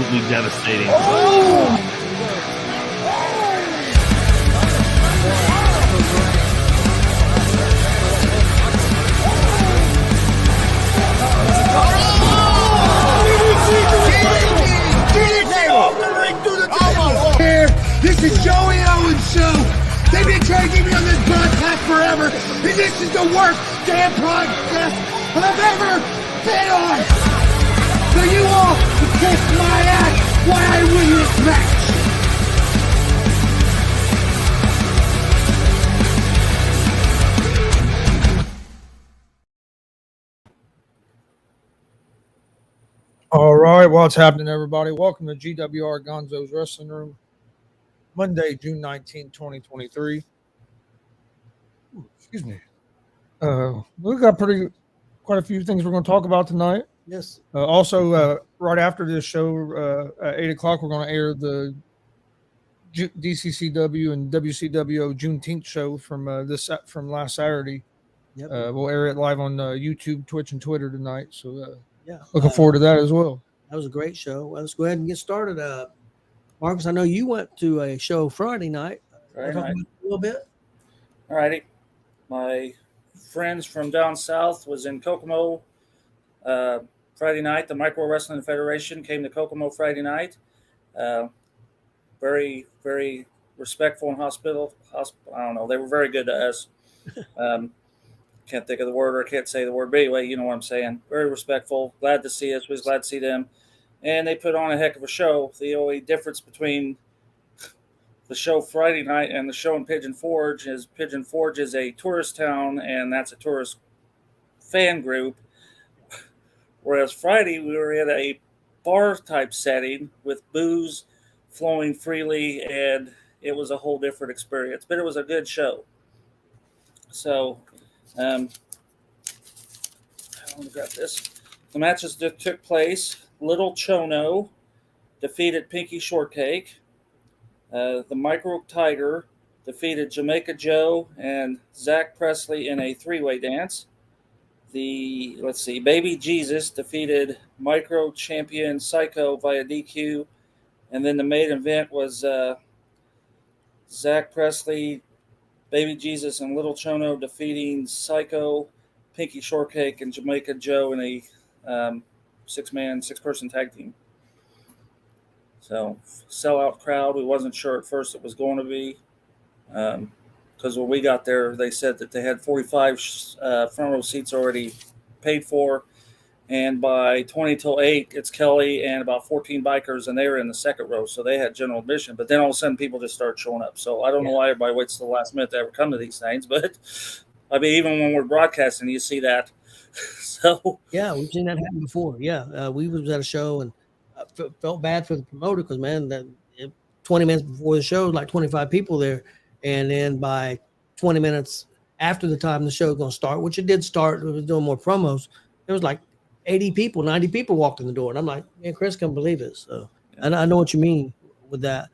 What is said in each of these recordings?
absolutely devastating. This is Joey Owens' show. They've been trying to get me on this broadcast forever, and this is the worst damn broadcast I've ever been on. So you all can kiss my ass while I win this match. All right, what's happening, everybody? Welcome to G.W.R. Gonzo'S Wrestling Room, Monday, June 19, 2023. Excuse me. We've got quite a few things we're going to talk about tonight. Yes. Also, right after this show, at 8 o'clock, we're going to air the DCCW and WCWO Juneteenth show from last Saturday. Yep. We'll air it live on YouTube, Twitch, and Twitter tonight. So, yeah, looking forward to that as well. That was a great show. Well, let's go ahead and get started. Marcus, I know you went to a show Friday night. Friday Talk night. about it a little bit. All righty. My friends from down south was in Kokomo Friday night. The Micro Wrestling Federation came to Kokomo Friday night. Very, very respectful and hospitable. I don't know. They were very good to us. Can't think of the word, or I can't say the word, but anyway, you know what I'm saying. Very respectful. Glad to see us. Was glad to see them. And they put on a heck of a show. The only difference between the show Friday night and the show in Pigeon Forge is a tourist town, and that's a tourist fan group. Whereas Friday, we were in a bar-type setting with booze flowing freely, and it was a whole different experience. But it was a good show. So, I got this. The matches that took place. Little Chono defeated Pinky Shortcake. The Micro Tiger defeated Jamaica Joe and Zach Presley in a three-way dance. Baby Jesus defeated Micro Champion Psycho via DQ. And then the main event was Zach Presley, Baby Jesus, and Little Chono defeating Psycho, Pinky Shortcake, and Jamaica Joe in a six-person tag team. So, sellout crowd. We wasn't sure at first it was going to be. Because when we got there, they said that they had 45 front row seats already paid for. And by 20 till 8, it's Kelly and about 14 bikers, and they were in the second row, so they had general admission. But then all of a sudden, people just start showing up. So I don't know why everybody waits till the last minute to ever come to these things. But, I mean, even when we're broadcasting, you see that. So yeah, we've seen that happen before. Yeah, we was at a show and felt bad for the promoter because, man, 20 minutes before the show, like 25 people there. And then by 20 minutes after the time the show was going to start, which it did start, we was doing more promos, it was like 80 people, 90 people walked in the door. And I'm like, man, Chris can't believe this. So I know what you mean with that.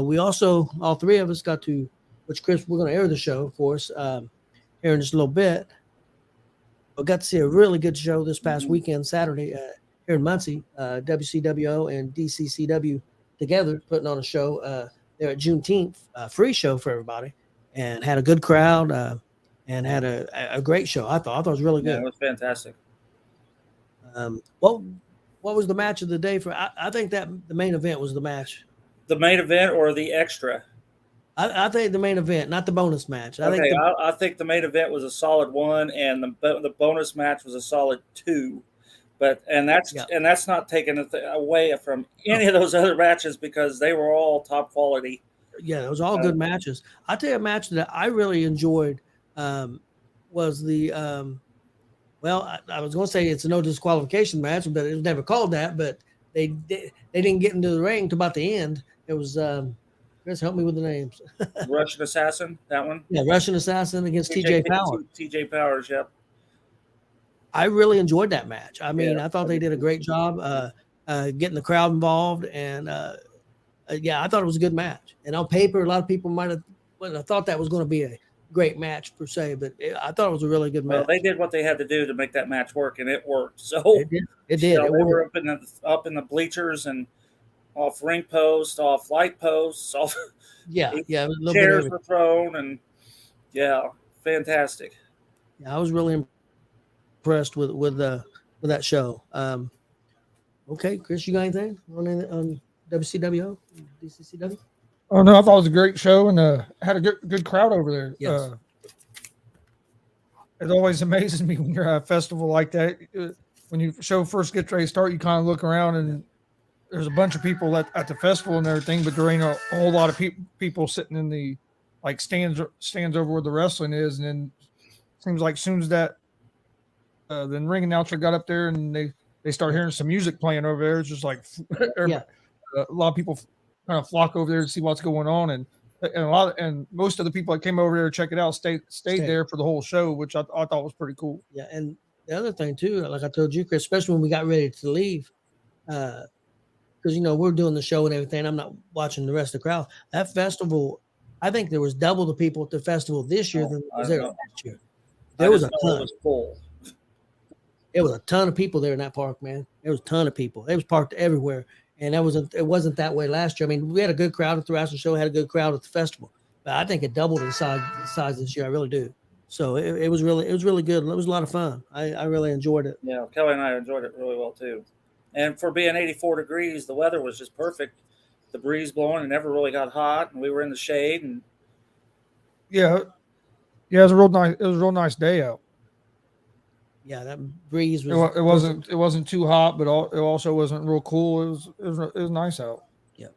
We also, all three of us got to, which Chris, we're going to air the show for us here in just a little bit. But got to see a really good show this past weekend, Saturday, here in Muncie. WCWO and DCCW together putting on a show there at Juneteenth, free show for everybody, and had a good crowd and had a great show. I thought it was really good. Yeah, it was fantastic. What was the match of the day for? I think that the main event was the match. The main event or the extra? I think the main event, not the bonus match. I think the main event was a solid 1, and the bonus match was a solid 2. But that's not taking away from any of those other matches because they were all top quality. Yeah, it was all good matches. I tell you, a match that I really enjoyed was the I was going to say it's a no disqualification match, but it was never called that. But they didn't get into the ring till about the end. It was Chris, help me with the names. Russian Assassin, that one. Yeah, Russian Assassin against TJ Powers. TJ Powers, yep. I really enjoyed that match. I mean, I thought they did a great job getting the crowd involved, and I thought it was a good match. And on paper, a lot of people might have thought that was going to be a great match per se, but I thought it was a really good match. Well, they did what they had to do to make that match work, and it worked. So it did. they were up in the bleachers, and off ring posts, off light posts, off Yeah, a little bit of chairs everything. were thrown, and yeah, fantastic. Yeah, I was really impressed with that show. Okay, Chris, you got anything on WCWO, DCCW? Oh no, I thought it was a great show and had a good crowd over there. Yes. It always amazes me when you're at a festival like that. When you show first gets ready to start, you kind of look around and there's a bunch of people at the festival and everything, but there ain't a whole lot of people sitting in the like stands over where the wrestling is. And then it seems like as soon as that the ring announcer got up there and they start hearing some music playing over there, it's just like Yeah. a lot of people kind of flock over there to see what's going on, and most of the people that came over there to check it out stayed there for the whole show, which I thought was pretty cool. Yeah, and the other thing too, like I told you, Chris, especially when we got ready to leave, because we're doing the show and everything. I'm not watching the rest of the crowd. That festival, I think there was double the people at the festival this year than was there last year. There was a ton. It was full. There was a ton of people there in that park, man. There was a ton of people. It was parked everywhere. And it wasn't that way last year. I mean, we had a good crowd at the wrestling show, had a good crowd at the festival. But I think it doubled in size this year. I really do. So it was really good. It was a lot of fun. I really enjoyed it. Yeah, Kelly and I enjoyed it really well too. And for being 84 degrees, the weather was just perfect. The breeze blowing, it never really got hot, and we were in the shade. And yeah, it was a real nice day out. Yeah, that breeze was. It wasn't too hot, but it also wasn't real cool. It was nice out. Yeah.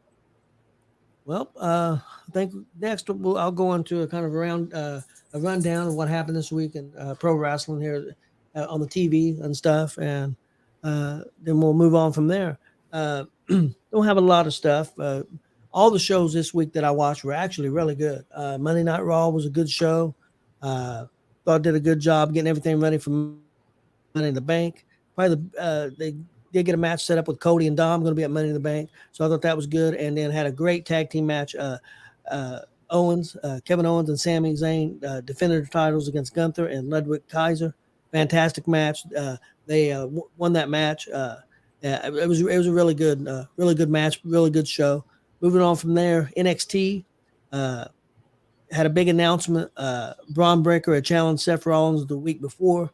Well, I think next I'll go into a kind of a rundown of what happened this week in pro wrestling here on the TV and stuff, and then we'll move on from there. Don't have a lot of stuff. All the shows this week that I watched were actually really good. Monday Night Raw was a good show. Thought it did a good job getting everything ready for Money in the Bank. Probably they did get a match set up with Cody and Dom going to be at Money in the Bank, so I thought that was good. And then had a great tag team match. Kevin Owens and Sami Zayn defended their titles against Gunther and Ludwig Kaiser. Fantastic match. They won that match. It was a really good match, really good show. Moving on from there, NXT had a big announcement. Braun Breaker had challenged Seth Rollins the week before.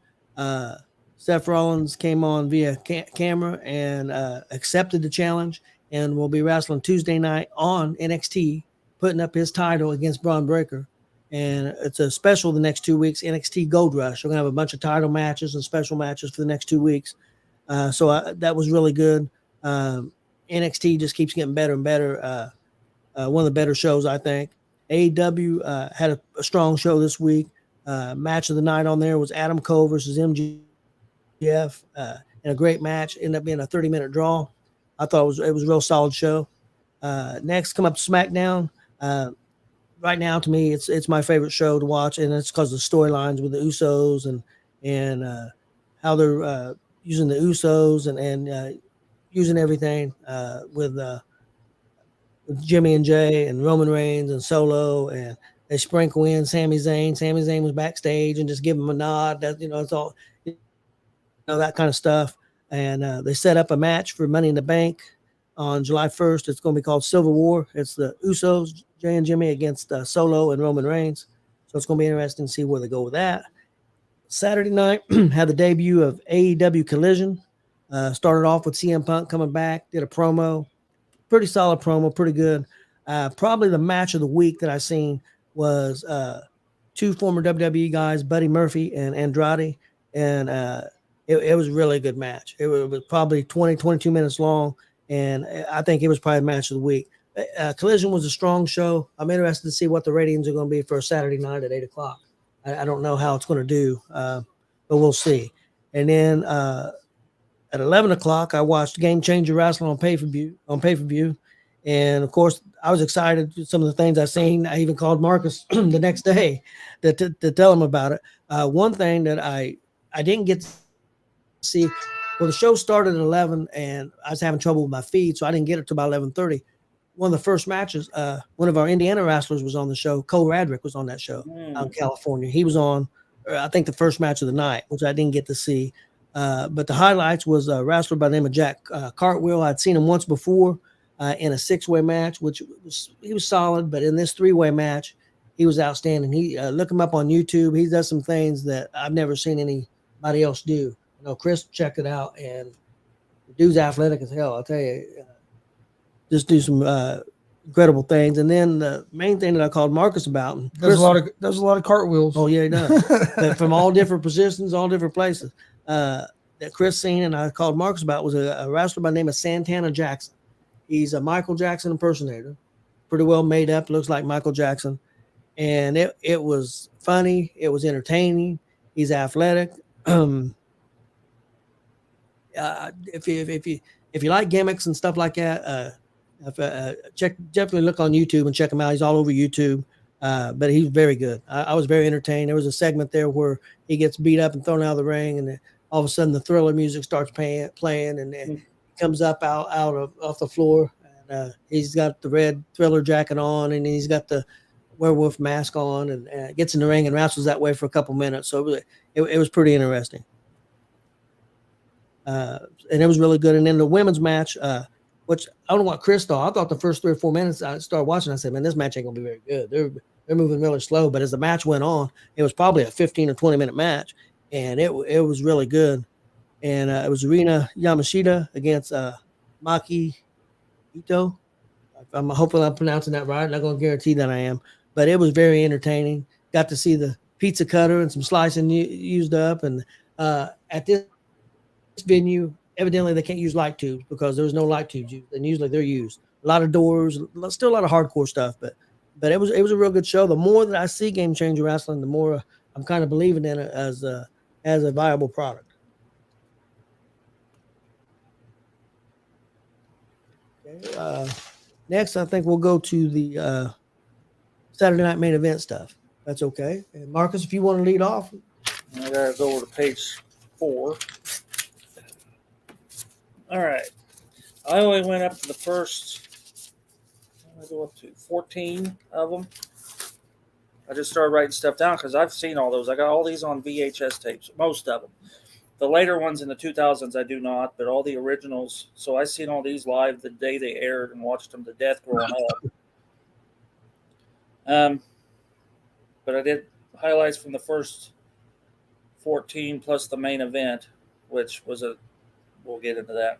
Seth Rollins came on via camera and accepted the challenge and will be wrestling Tuesday night on NXT, putting up his title against Braun Breaker. And it's a special the next 2 weeks, NXT Gold Rush. We're going to have a bunch of title matches and special matches for the next 2 weeks. So that was really good. NXT just keeps getting better and better. One of the better shows, I think. AEW had a strong show this week. Match of the night on there was Adam Cole versus MJF, and a great match. Ended up being a 30-minute draw. I thought it was a real solid show. Next, come up to SmackDown. Right now, to me, it's my favorite show to watch, and it's because of the storylines with the Usos and how they're using the Usos and using everything with Jimmy and Jay and Roman Reigns and Solo, and they sprinkle in Sami Zayn. Sami Zayn was backstage and just give him a nod. That it's all that kind of stuff. And they set up a match for Money in the Bank on July 1st. It's going to be called Civil War. It's the Usos, Jay and Jimmy against Solo and Roman Reigns. So it's going to be interesting to see where they go with that. Saturday night had the debut of AEW Collision. Started off with CM Punk coming back, did a promo. Pretty solid promo, pretty good. Probably the match of the week that I seen was two former WWE guys, Buddy Murphy and Andrade. And it was a really good match. It was probably 22 minutes long. And I think it was probably the match of the week. Collision was a strong show. I'm interested to see what the ratings are going to be for a Saturday night at 8 o'clock. I don't know how it's going to do, but we'll see. And then at 11 o'clock, I watched Game Changer Wrestling on pay-per-view. And, of course, I was excited with some of the things I seen. I even called Marcus the next day to tell him about it. One thing that I didn't get to see, well, the show started at 11, and I was having trouble with my feed, so I didn't get it to about 11:30. One of the first matches, one of our Indiana wrestlers was on the show. Cole Radrick was on that show out in California. He was on, I think, the first match of the night, which I didn't get to see. But the highlights was a wrestler by the name of Jack Cartwheel. I'd seen him once before. in a 6-way match, which he was solid. But in this 3-way match, he was outstanding. He look him up on YouTube. He does some things that I've never seen anybody else do. Chris checked it out, and the dude's athletic as hell. I'll tell you, just do some incredible things. And then the main thing that I called Marcus about, and Does a lot of cartwheels. Oh yeah, he does. But from all different positions, all different places. That Chris seen and I called Marcus about was a wrestler by the name of Santana Jackson. He's a Michael Jackson impersonator, pretty well made up, looks like Michael Jackson. And it was funny, it was entertaining. He's athletic. If you like gimmicks and stuff like that, definitely look on YouTube and check him out. He's all over YouTube. But he's very good. I was very entertained. There was a segment there where he gets beat up and thrown out of the ring, and then all of a sudden the Thriller music starts playing, and then comes up off the floor. And he's got the red Thriller jacket on, and he's got the werewolf mask on, and gets in the ring and wrestles that way for a couple minutes. So it was pretty interesting. And it was really good. And then the women's match, which I don't know what Chris thought. I thought the first 3 or 4 minutes I started watching, I said, man, this match ain't gonna be very good. They're moving really slow. But as the match went on, it was probably a 15 or 20-minute match, and it was really good. And it was Rina Yamashita against Maki Ito. Hopefully I'm pronouncing that right. I'm not gonna guarantee that I am, but it was very entertaining. Got to see the pizza cutter and some slicing used up. And at this venue, evidently they can't use light tubes because there's no light tubes used, and usually they're used. A lot of doors, still a lot of hardcore stuff, but it was a real good show. The more that I see Game Changer Wrestling, the more I'm kind of believing in it as a viable product. Okay, next, I think we'll go to the Saturday Night Main Event stuff. That's okay. And Marcus, if you want to lead off. I gotta go over to page 4. All right. I only went up to the first, I go up to 14 of them. I just started writing stuff down because I've seen all those. I got all these on VHS tapes, most of them. The later ones in the 2000s, I do not, but all the originals. So I seen all these live the day they aired and watched them to death growing up. But I did highlights from the first 14 plus the main event, which was we'll get into that.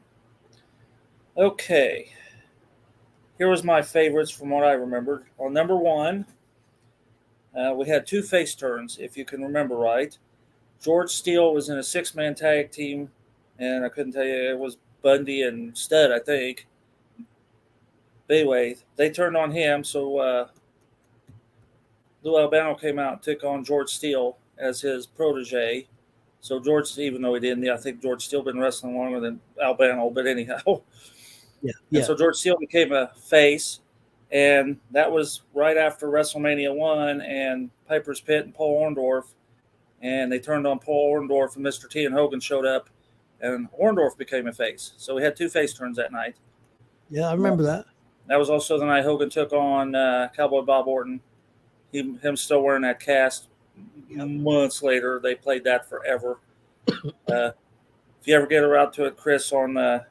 Okay. Here was my favorites from what I remembered. On number 1, we had 2 face turns, if you can remember right. George Steele was in a 6-man tag team, and I couldn't tell you, it was Bundy and Studd, I think. But anyway, they turned on him, so Lou Albano came out and took on George Steele as his protege. So George, even though he didn't, I think George Steele been wrestling longer than Albano, but anyhow. Yeah. And so George Steele became a face, and that was right after WrestleMania 1 and Piper's Pit and Paul Orndorff. And they turned on Paul Orndorff, and Mr. T and Hogan showed up, and Orndorff became a face. So we had 2 face turns that night. Yeah, I remember that. That was also the night Hogan took on Cowboy Bob Orton. Him still wearing that cast. Months later, they played that forever. If you ever get around to it, Chris, on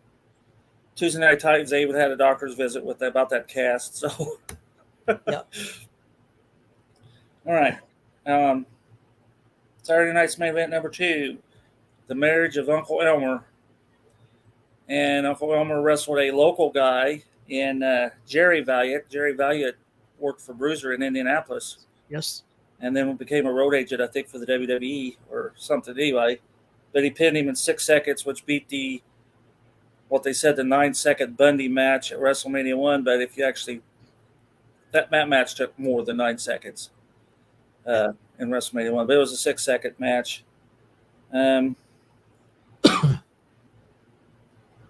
Tuesday Night Titans, they even had a doctor's visit about that cast. So, yeah. All right. Saturday night's main event number 2, the marriage of Uncle Elmer. And Uncle Elmer wrestled a local guy in Jerry Valiant. Jerry Valiant worked for Bruiser in Indianapolis. Yes. And then became a road agent, I think, for the WWE or something anyway. But he pinned him in 6 seconds, which beat what they said, the 9-second Bundy match at WrestleMania 1. But if you actually, that match took more than 9 seconds. In WrestleMania 1, but it was a 6-second match.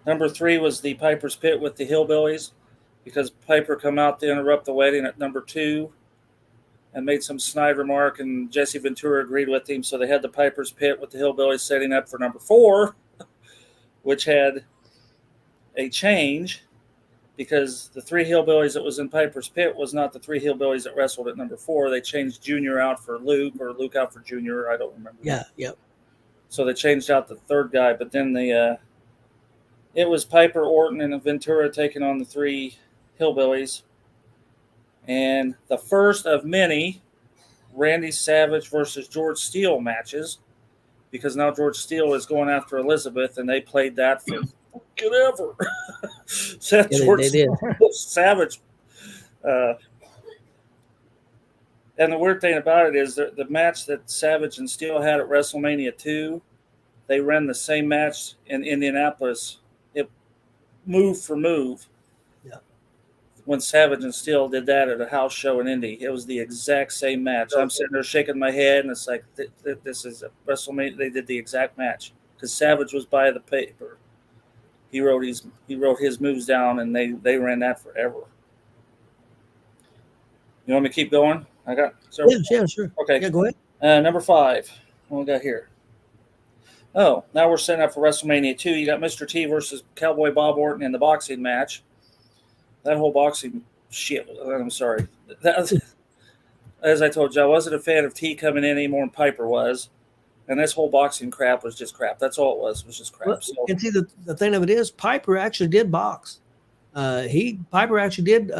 Number 3 was the Piper's Pit with the Hillbillies, because Piper come out to interrupt the wedding at number 2 and made some snide remark, and Jesse Ventura agreed with him, so they had the Piper's Pit with the Hillbillies setting up for number 4, which had a change, because the 3 hillbillies that was in Piper's Pit was not the 3 hillbillies that wrestled at number 4. They changed Junior out for Luke, or Luke out for Junior. I don't remember. Yeah, yep. So they changed out the 3rd guy, but then the It was Piper, Orton, and Ventura taking on the 3 hillbillies. And the first of many Randy Savage versus George Steele matches, because now George Steele is going after Elizabeth, and they played that for ever. Seth Yeah, George they did. Savage. And the weird thing about it is the match that Savage and Steele had at WrestleMania 2, they ran the same match in Indianapolis. It move for move. Yeah. When Savage and Steele did that at a house show in Indy, it was the exact same match. I'm sitting there shaking my head, and it's like, this is a WrestleMania. They did the exact match because Savage was by the paper. He wrote his moves down, and they ran that forever. You want me to keep going? I got several. Yeah, sure. Okay. Yeah, go ahead. Number 5. What we got here? Oh, now we're setting up for WrestleMania 2. You got Mr. T versus Cowboy Bob Orton in the boxing match. That whole boxing shit. I'm sorry. As I told you, I wasn't a fan of T coming in any more than Piper was. And this whole boxing crap was just crap. That's all it was just crap. Well, So, and see, the thing of it is, Piper actually did box. Piper actually did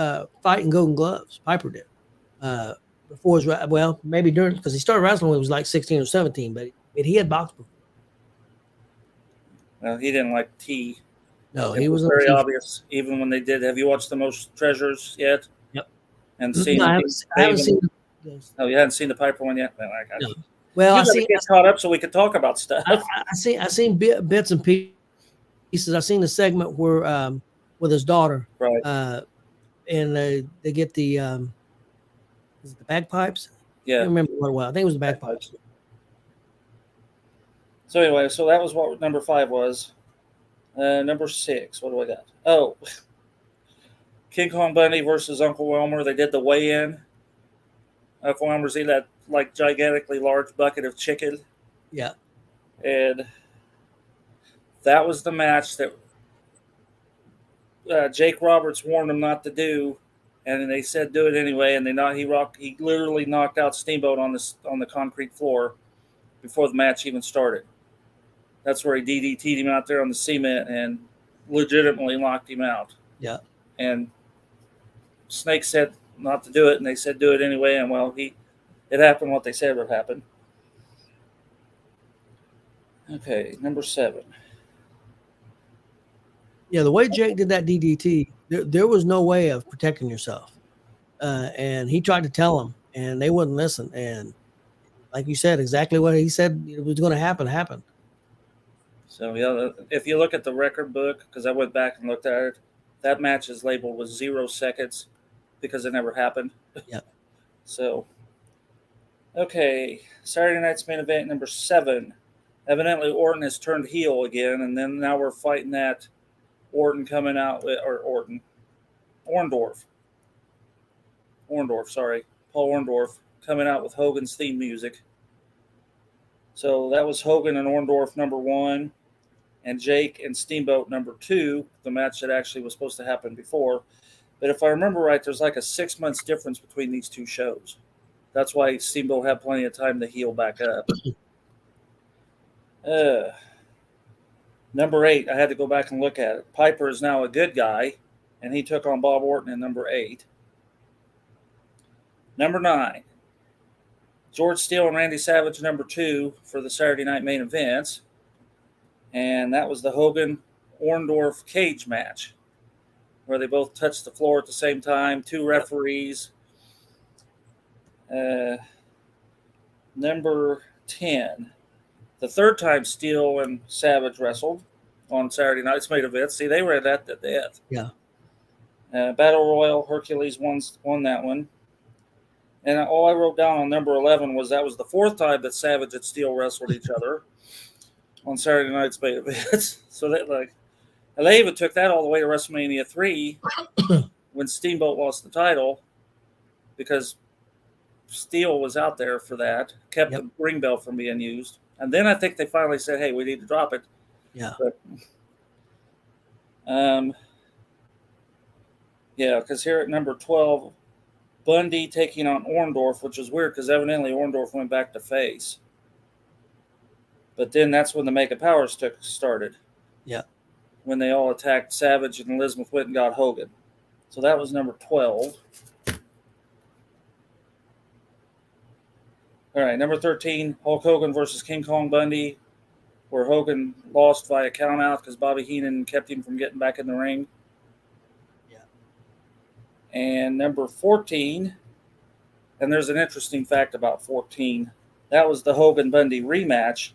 fight in Golden Gloves. Piper did. Before his, well, maybe during, because he started wrestling when he was like 16 or 17, but he had boxed before. he didn't like T. No, It he was very obvious, even when they did. Have you watched The Most Treasures yet? Yep. And seen? No, I haven't seen. Oh, you haven't seen the Piper one yet? No, I got No. you. Well, I get caught up so we could talk about stuff. I seen bits and pieces. I seen the segment where with his daughter, Right. and they get the is it the bagpipes? I Yeah. can't remember what it was. I think it was the bagpipes. So anyway, so that was what number 5 was. Number 6, what do I got? Oh, King Kong Bundy versus Uncle Elmer. They did the weigh-in. Uncle Elmer's eating that like gigantically large bucket of chicken. Yeah. And that was the match that Jake Roberts warned him not to do, and they said do it anyway. And he literally knocked out Steamboat on the concrete floor before the match even started. That's where he DDT'd him out there on the cement and legitimately knocked him out. Yeah. And Snake said not to do it, and they said do it anyway. And well, it happened what they said would happen. Okay, number 7. Yeah, the way Jake did that DDT, there was no way of protecting yourself. And he tried to tell them, and they wouldn't listen. And like you said, exactly what he said it was going to happen happened. So yeah, if you look at the record book, because I went back and looked at it, that match is labeled with 0 seconds because it never happened. Yeah. So, okay, Saturday night's main event number 7. Evidently, Orton has turned heel again, and then now we're fighting that Orton coming out with, or Orndorff, sorry, Paul Orndorff coming out with Hogan's theme music. So that was Hogan and Orndorff number 1, and Jake and Steamboat number 2, the match that actually was supposed to happen before. But if I remember right, there's like a 6 months difference between these 2 shows. That's why Steamboat had plenty of time to heal back up. Number 8, I had to go back and look at it. Piper is now a good guy, and he took on Bob Orton in number 8. Number 9, George Steele and Randy Savage, number 2, for the Saturday night main events. And that was the Hogan-Orndorff cage match, where they both touched the floor at the same time, 2 referees. Number 10, the third time Steele and Savage wrestled on Saturday night's main event. See, they were at that death. Yeah. Battle Royal, Hercules won that one. And all I wrote down on number 11 was that was the 4th time that Savage and Steele wrestled each other on Saturday night's main events. So that and they even took that all the way to WrestleMania 3 when Steamboat lost the title because Steele was out there for that, kept the ring bell from being used. And then I think they finally said, hey, we need to drop it. Yeah. But, because here at number 12, Bundy taking on Orndorff, which is weird because evidently Orndorff went back to face. But then that's when the Mega Powers started. Yeah. when they all attacked Savage and Elizabeth went and got Hogan. So that was number 12. All right, number 13, Hulk Hogan versus King Kong Bundy, where Hogan lost via countout because Bobby Heenan kept him from getting back in the ring. Yeah. And number 14, and there's an interesting fact about 14, that was the Hogan Bundy rematch.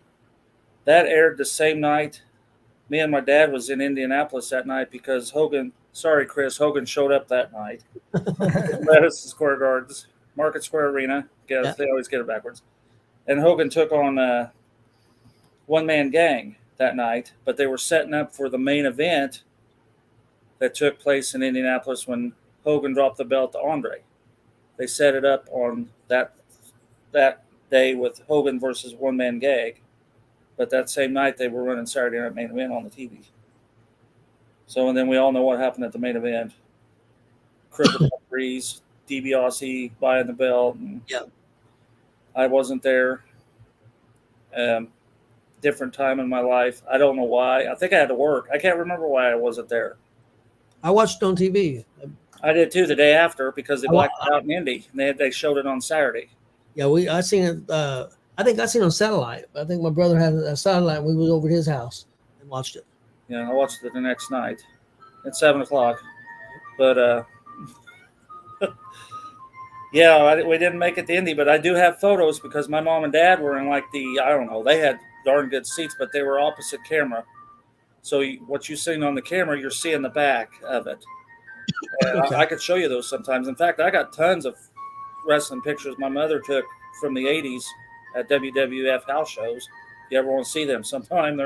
That aired the same night. Me and my dad was in Indianapolis that night because Hogan showed up that night. Madison Square Gardens, Market Square Arena. Yeah. They always get it backwards. And Hogan took on One Man Gang that night, but they were setting up for the main event that took place in Indianapolis when Hogan dropped the belt to Andre. They set it up on that day with Hogan versus One Man Gang, but that same night they were running Saturday Night Main Event on the TV. So, and then we all know what happened at the main event. Crippled Breeze, DiBiase buying the belt. And Yep. I wasn't there. Different time in my life. I don't know why. I think I had to work. I can't remember why I wasn't there. I watched it on TV. I did too the day after because they blacked it out in Indy. And they showed it on Saturday. Yeah, I seen it. I think I seen it on satellite. I think my brother had a satellite. And we was over at his house and watched it. Yeah, I watched it the next night at 7:00. But yeah, we didn't make it to Indy, but I do have photos because my mom and dad were in they had darn good seats, but they were opposite camera. So what you seen on the camera, you're seeing the back of it. And Okay. I could show you those sometimes. In fact, I got tons of wrestling pictures my mother took from the 80s at WWF house shows. If you ever want to see them sometime,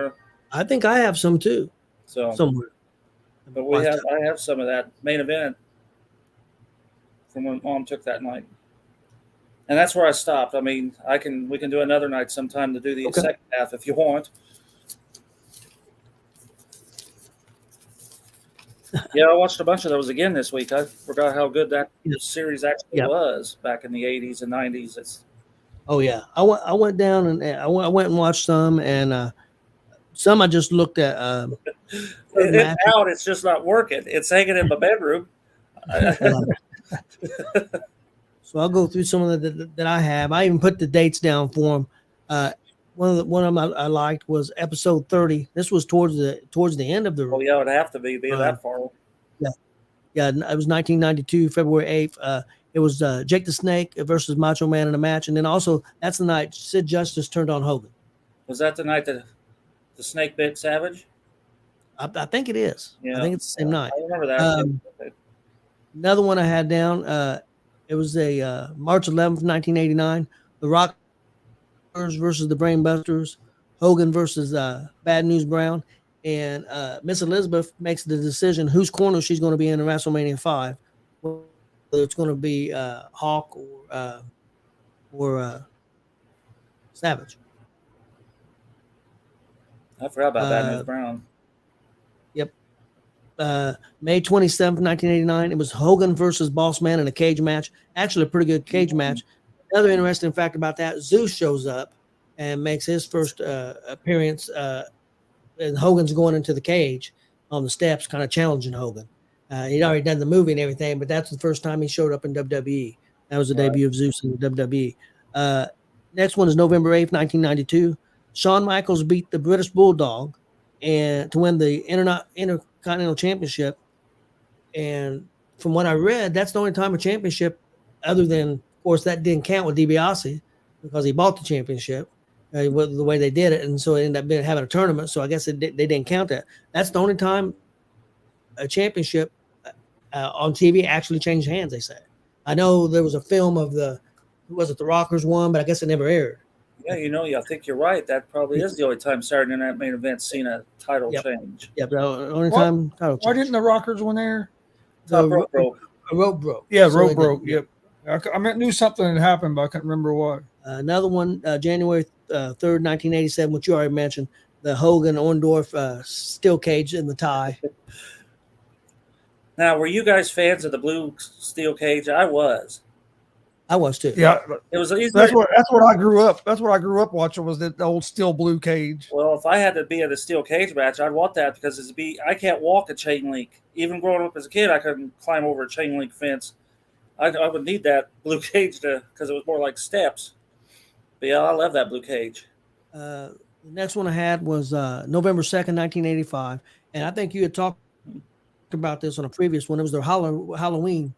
I think I have some too, somewhere. But I have some of that main event from when Mom took that night. And that's where I stopped. I mean, we can do another night sometime to do the second half if you want. Yeah, I watched a bunch of those again this week. I forgot how good that series actually was back in the 80s and 90s. Oh yeah, I went down and I went and watched some, and some I just looked at. It's out. It's just not working. It's hanging in my bedroom. So I'll go through some of the that I have. I even put the dates down for them. One of them I liked was episode 30. This was towards the end of the. Oh yeah, it would have to be that far. Yeah. It was 1992, February 8th. It was Jake the Snake versus Macho Man in a match, and then also that's the night Sid Justice turned on Hogan. Was that the night that the Snake bit Savage? I think it is. Yeah, I think it's the same night. I remember that. Another one I had down. It was a March 11th, 1989. The Rockers versus the Brainbusters. Hogan versus Bad News Brown. And Miss Elizabeth makes the decision whose corner she's going to be in WrestleMania 5. Whether it's going to be Hawk or Savage. I forgot about Bad News Brown. Yep. May 27th, 1989. It was Hogan versus Boss Man in a cage match. Actually, a pretty good cage match. Another interesting fact about that, Zeus shows up and makes his first appearance. And Hogan's going into the cage on the steps, kind of challenging Hogan. He'd already done the movie and everything, but that's the first time he showed up in WWE. That was the debut of Zeus in the WWE. Next one is November 8th, 1992. Shawn Michaels beat the British Bulldog and to win the Intercontinental Championship. And from what I read, that's the only time a championship, other than, of course, that didn't count with DiBiase because he bought the championship. The way they did it, and so it ended up having a tournament. So I guess they didn't count that. That's the only time a championship on TV actually changed hands. They say. I know there was a film of the Rockers won, but I guess it never aired. Yeah, I think you're right. That probably is the only time Saturday Night Main Event's seen a title change. Yep, the only time title change. Why didn't the Rockers win there? The rope broke. Rope broke. Yeah, rope broke. Yep. I knew something had happened, but I couldn't remember what. Another one, January 3rd, 1987, which you already mentioned, the Hogan-Orndorff steel cage in the tie. Now, were you guys fans of the blue steel cage? I was. I was too. Yeah, It was easier. that's what I grew up. That's what I grew up watching was the old steel blue cage. Well, if I had to be at a steel cage match, I'd want that because I can't walk a chain link. Even growing up as a kid, I couldn't climb over a chain link fence. I would need that blue cage because it was more like steps. But yeah, I love that blue cage. The next one I had was November 2nd, 1985. And I think you had talked about this on a previous one. It was their Halloween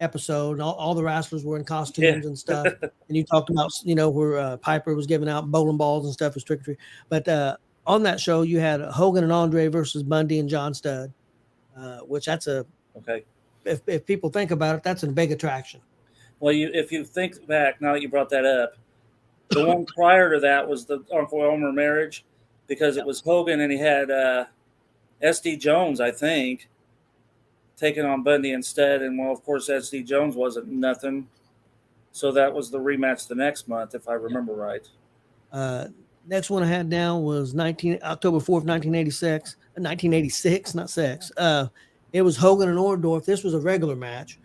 episode. And all the wrestlers were in costumes and stuff. And you talked about, where Piper was giving out bowling balls and stuff as trick or treat. But on that show, you had Hogan and Andre versus Bundy and John Studd, which that's okay. If people think about it, that's a big attraction. Well, if you think back, now that you brought that up, the one prior to that was the Uncle Elmer marriage, because it was Hogan and he had SD Jones, I think, taking on Bundy instead. And, well, of course, SD Jones wasn't nothing. So that was the rematch the next month, if I remember right. Next one I had down was October 4th, 1986, not sex. It was Hogan and Orndorff. This was a regular match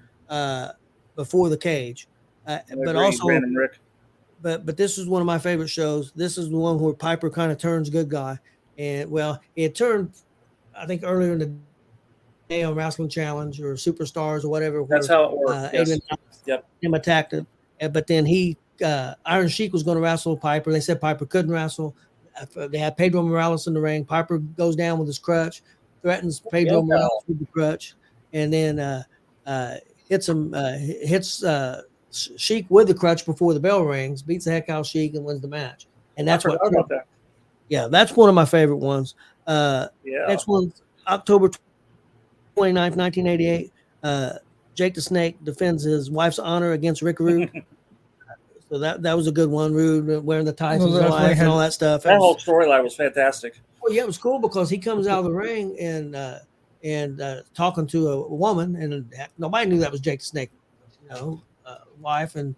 before the cage. But also, Random Rick. But this is one of my favorite shows. This is the one where Piper kind of turns good guy. And, well, it turned, I think, earlier in the day on Wrestling Challenge or Superstars or whatever. That's how it worked. Yes. Yep. Him attacked it. But then Iron Sheik was going to wrestle Piper. They said Piper couldn't wrestle. They had Pedro Morales in the ring. Piper goes down with his crutch, threatens Pedro Morales with the crutch, and then hits Sheik with the crutch before the bell rings, beats the heck out of Sheik and wins the match. And that's what. About that. Yeah, that's one of my favorite ones. Next one's October 29th, 1988. Jake the Snake defends his wife's honor against Rick Rude. So that was a good one. Rude wearing the ties of his wife and all that stuff. That whole storyline was fantastic. Well, yeah, it was cool because he comes out of the ring and talking to a woman, and nobody knew that was Jake the Snake, wife, and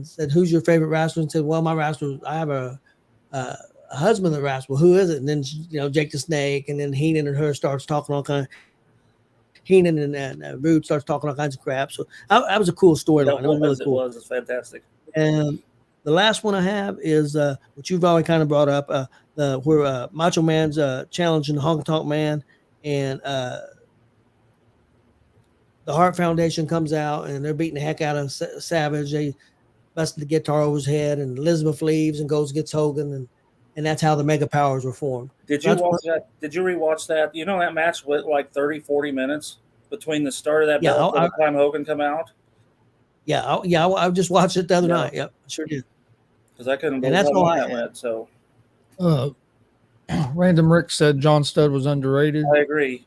said, "Who's your favorite wrestler?" And said, "Well, my wrestler, I have a husband that wrestles." Well, who is it? And then Jake the Snake, and then Heenan and her starts talking all kinds. Heenan and Rude starts talking all kinds of crap. So that was a cool storyline. It was really cool. It was fantastic. And the last one I have is what you've already kind of brought up, where Macho Man's challenging the Honky Tonk Man, and the Hart Foundation comes out and they're beating the heck out of Savage. They busted the guitar over his head, and Elizabeth leaves and goes and gets Hogan, and that's how the Mega Powers were formed. Did you watch that? Did you rewatch that? That match went like 30, 40 minutes between the start of that belt and the time Hogan come out? I just watched it the other night. Yep, sure did. Because I couldn't believe how that went. So, Random Rick said John Studd was underrated. I agree.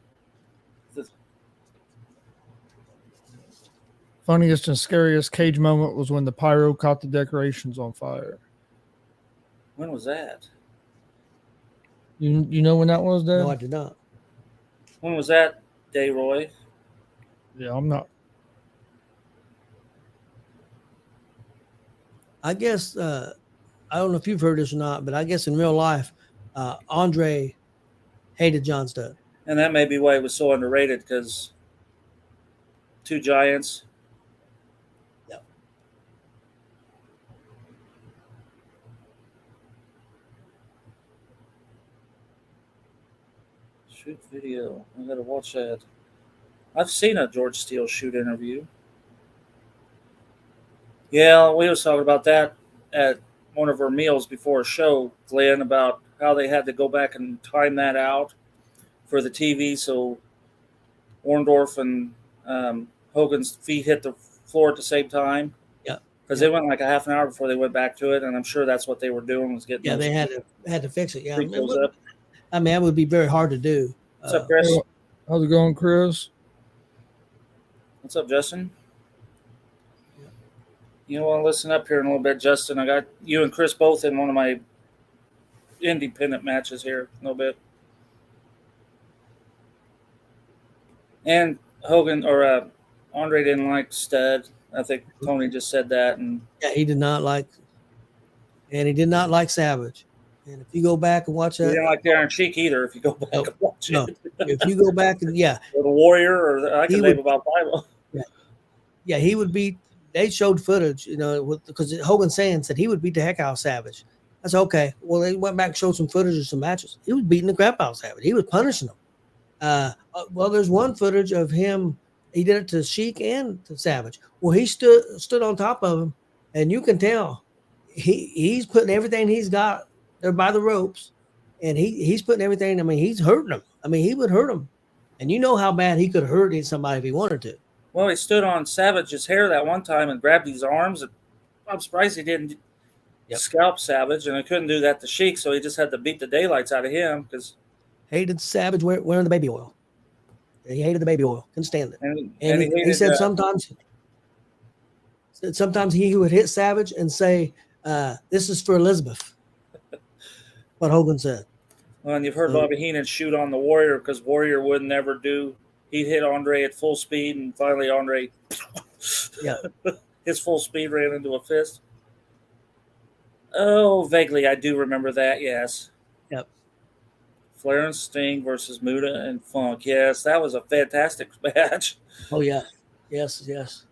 Funniest and scariest cage moment was when the pyro caught the decorations on fire. When was that? You know when that was, Dad? No, I did not. When was that, Roy? Yeah, I'm not. I guess I don't know if you've heard this or not, but I guess in real life, Andre hated John Studd. And that may be why he was so underrated, because two giants. Yeah. Shoot video. I gotta watch that. I've seen a George Steele shoot interview. Yeah, we was talking about that at one of our meals before a show, Glenn, about how they had to go back and time that out for the TV so Orndorff and Hogan's feet hit the floor at the same time. Yeah. Because they went like a half an hour before they went back to it, and I'm sure that's what they were doing was getting. Yeah, they had to fix it. Yeah, up. I mean, that would be very hard to do. What's up, Chris? How's it going, Chris? What's up, Justin? You want to listen up here in a little bit, Justin? I got you and Chris both in one of my independent matches here a little bit. And Hogan or Andre didn't like Studd. I think Tony just said that. And yeah, he did not like Savage. And if you go back and watch that, he didn't like the Iron Sheik either. If you go back and watch it, if you go back and or the Warrior, or I can name about Bible. Yeah, he would beat they showed footage, because Hogan said he would beat the heck out of Savage. I said, okay. Well, they went back and showed some footage of some matches. He was beating the crap out of Savage. He was punishing them. Well, there's one footage of him. He did it to Sheik and to Savage. Well, he stood on top of him, and you can tell he's putting everything he's got there by the ropes, and he's putting everything. I mean, he's hurting him. I mean, he would hurt him, and you know how bad he could hurt somebody if he wanted to. Well, he stood on Savage's hair that one time and grabbed his arms. And I'm surprised he didn't scalp Savage, and he couldn't do that to Sheik, so he just had to beat the daylights out of him because hated Savage wearing the baby oil. He hated the baby oil. Couldn't stand it. And he said sometimes he would hit Savage and say, "This is for Elizabeth." What Hogan said. Well, and you've heard Bobby Heenan shoot on the Warrior because Warrior would never do. He'd hit Andre at full speed, and finally Andre, his full speed ran into a fist. Oh, vaguely, I do remember that, yes. Yep. Flair and Sting versus Muta and Funk. Yes, that was a fantastic match. Oh, yeah. Yes.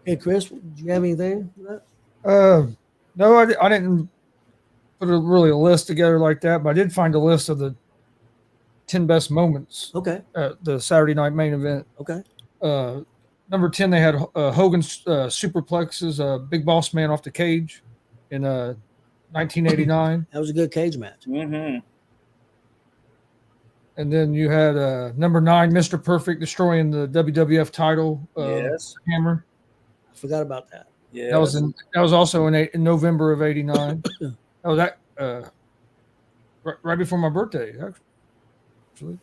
Hey, Chris, do you have anything for that? No, I didn't put a list together like that, but I did find a list of the 10 best moments. Okay. The Saturday night main event. Okay. Number 10, they had Hogan's superplexes, Big Boss Man off the cage in 1989. That was a good cage match. Mm-hmm. And then you had number 9, Mr. Perfect destroying the WWF title. Yes. Hammer. I forgot about that. Yeah. That was also in November of '89. That was right before my birthday, actually.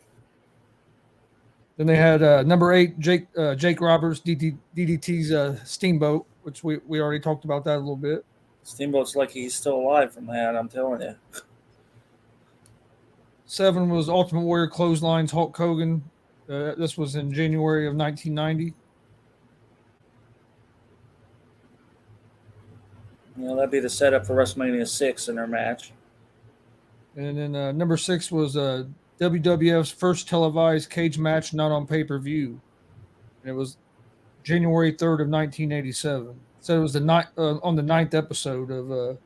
Then they had number 8, Jake Roberts, DDT's Steamboat, which we already talked about that a little bit. Steamboat's lucky he's still alive from that, I'm telling you. 7 was Ultimate Warrior Clotheslines, Hulk Hogan. This was in January of 1990. That'd be the setup for WrestleMania 6 in their match. And then number 6 was WWF's first televised cage match not on pay-per-view. And it was January 3rd of 1987. So it was on the 9th episode of,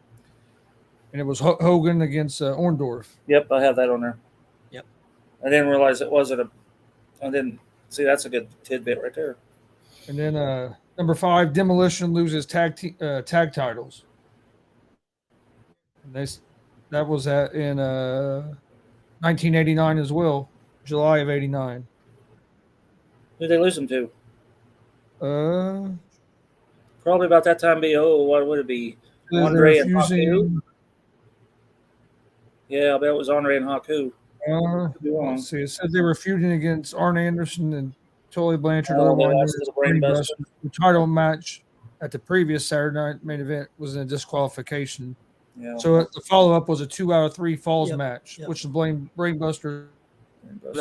and it was Hogan against Orndorff. Yep, I have that on there. Yep. I didn't realize it wasn't see, that's a good tidbit right there. And then number 5, Demolition loses tag titles. And that was in 1989 as well, July of '89. Who did they lose them to? Probably about that time. What would it be? Andre and Haku? Yeah, I bet it was Andre and Haku. Let's see. It said they were feuding against Arn Anderson and Tully Blanchard. The title match at the previous Saturday night main event was in a disqualification. Yeah. So the follow-up was a 2 out of 3 falls match, which the Brainbuster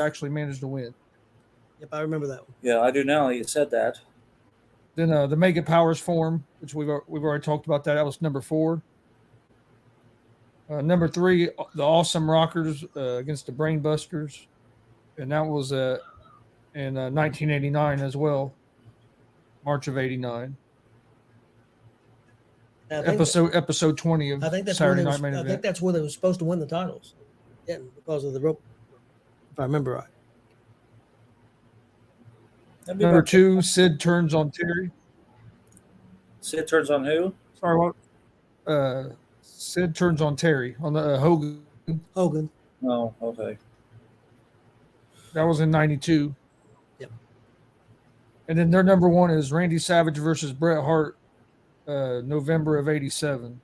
actually managed to win. Yep, I remember that one. Yeah, I do now. You said that. Then the Mega Powers form, which we've already talked about that. That was number 4. Number 3, the Awesome Rockers against the Brainbusters, and that was in 1989 as well, March of '89. Episode 20 of Saturday Night Main Event. I think that's where they were supposed to win the titles. Yeah, because of the rope, if I remember right. Number 2, Sid turns on Terry. Sid turns on who? Sorry, what? Sid turns on Terry on the Hogan. Hogan. Oh, okay. That was in '92. Yep. And then their number 1 is Randy Savage versus Bret Hart, November of '87.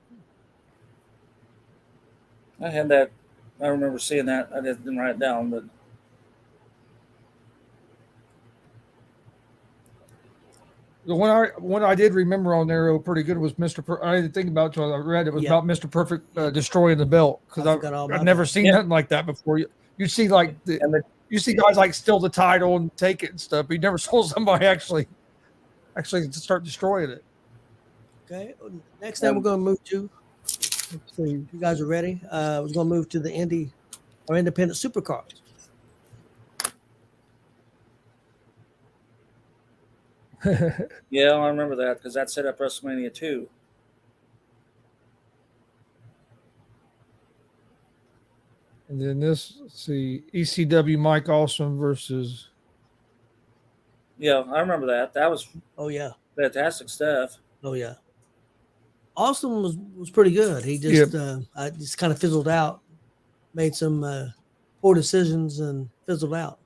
I had that. I remember seeing that. I didn't write it down, but the one I did remember on there pretty good was Mr. I didn't think about it until I read it. Was about Mr. Perfect destroying the belt, because I've never seen nothing like that before. You see you see guys like steal the title and take it and stuff, but you never saw somebody actually start destroying it. Okay. Next time we're going to move to. Let's see, you guys are ready. We're going to move to the independent supercars. Yeah, I remember that because that set up WrestleMania 2. And then this, let's see, ECW Mike Awesome versus. Yeah, I remember that. That was Oh yeah. fantastic stuff. Oh yeah. Austin was pretty good. He Yep. just I just kind of fizzled out, made some poor decisions and fizzled out.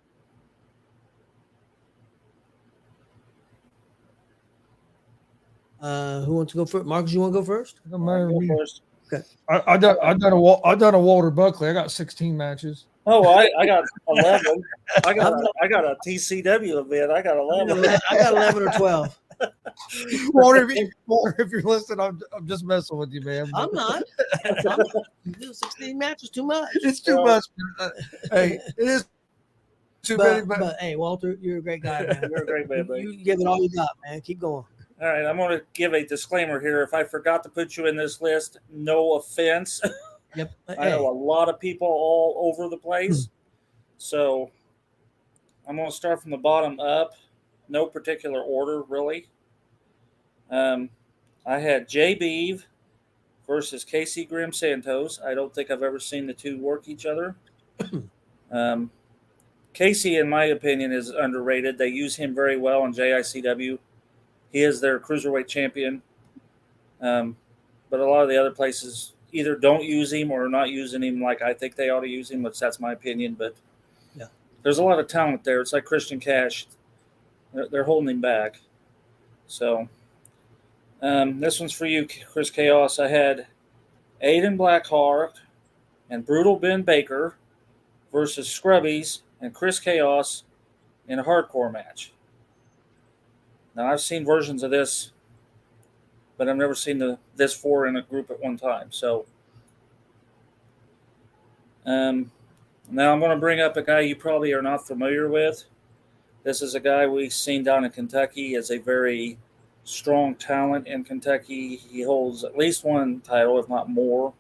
Who wants to go first? Marcus, you want to go first? No matter Go me. first. Okay. I done a Walter Buckley. I got 16 matches. Oh, I got 11. I got a TCW event. I got 11. I got 11 or 12. Walter, if you're listening, I'm just messing with you, man. I'm not. 16 matches too much. It's too much. Hey, it is too many. But hey, Walter, you're a great guy, man. You're a great man, buddy. You give it all you got, man. Keep going. All right, I'm going to give a disclaimer here. If I forgot to put you in this list, no offense. Yep. I know a lot of people all over the place. So I'm going to start from the bottom up. No particular order, really. I had J.W.R. versus Casey Grim Santos. I don't think I've ever seen the two work each other. Casey, in my opinion, is underrated. They use him very well in JICW. He is their cruiserweight champion. But a lot of the other places either don't use him or are not using him like I think they ought to use him, which that's my opinion. But yeah, there's a lot of talent there. It's like Christian Cash. They're holding him back. So this one's for you, Chris Chaos. I had Aiden Blackheart and Brutal Ben Baker versus Scrubbies and Chris Chaos in a hardcore match. Now, I've seen versions of this, but I've never seen this four in a group at one time. So now I'm going to bring up a guy you probably are not familiar with. This is a guy we've seen down in Kentucky as a very strong talent in Kentucky. He holds at least one title, if not more.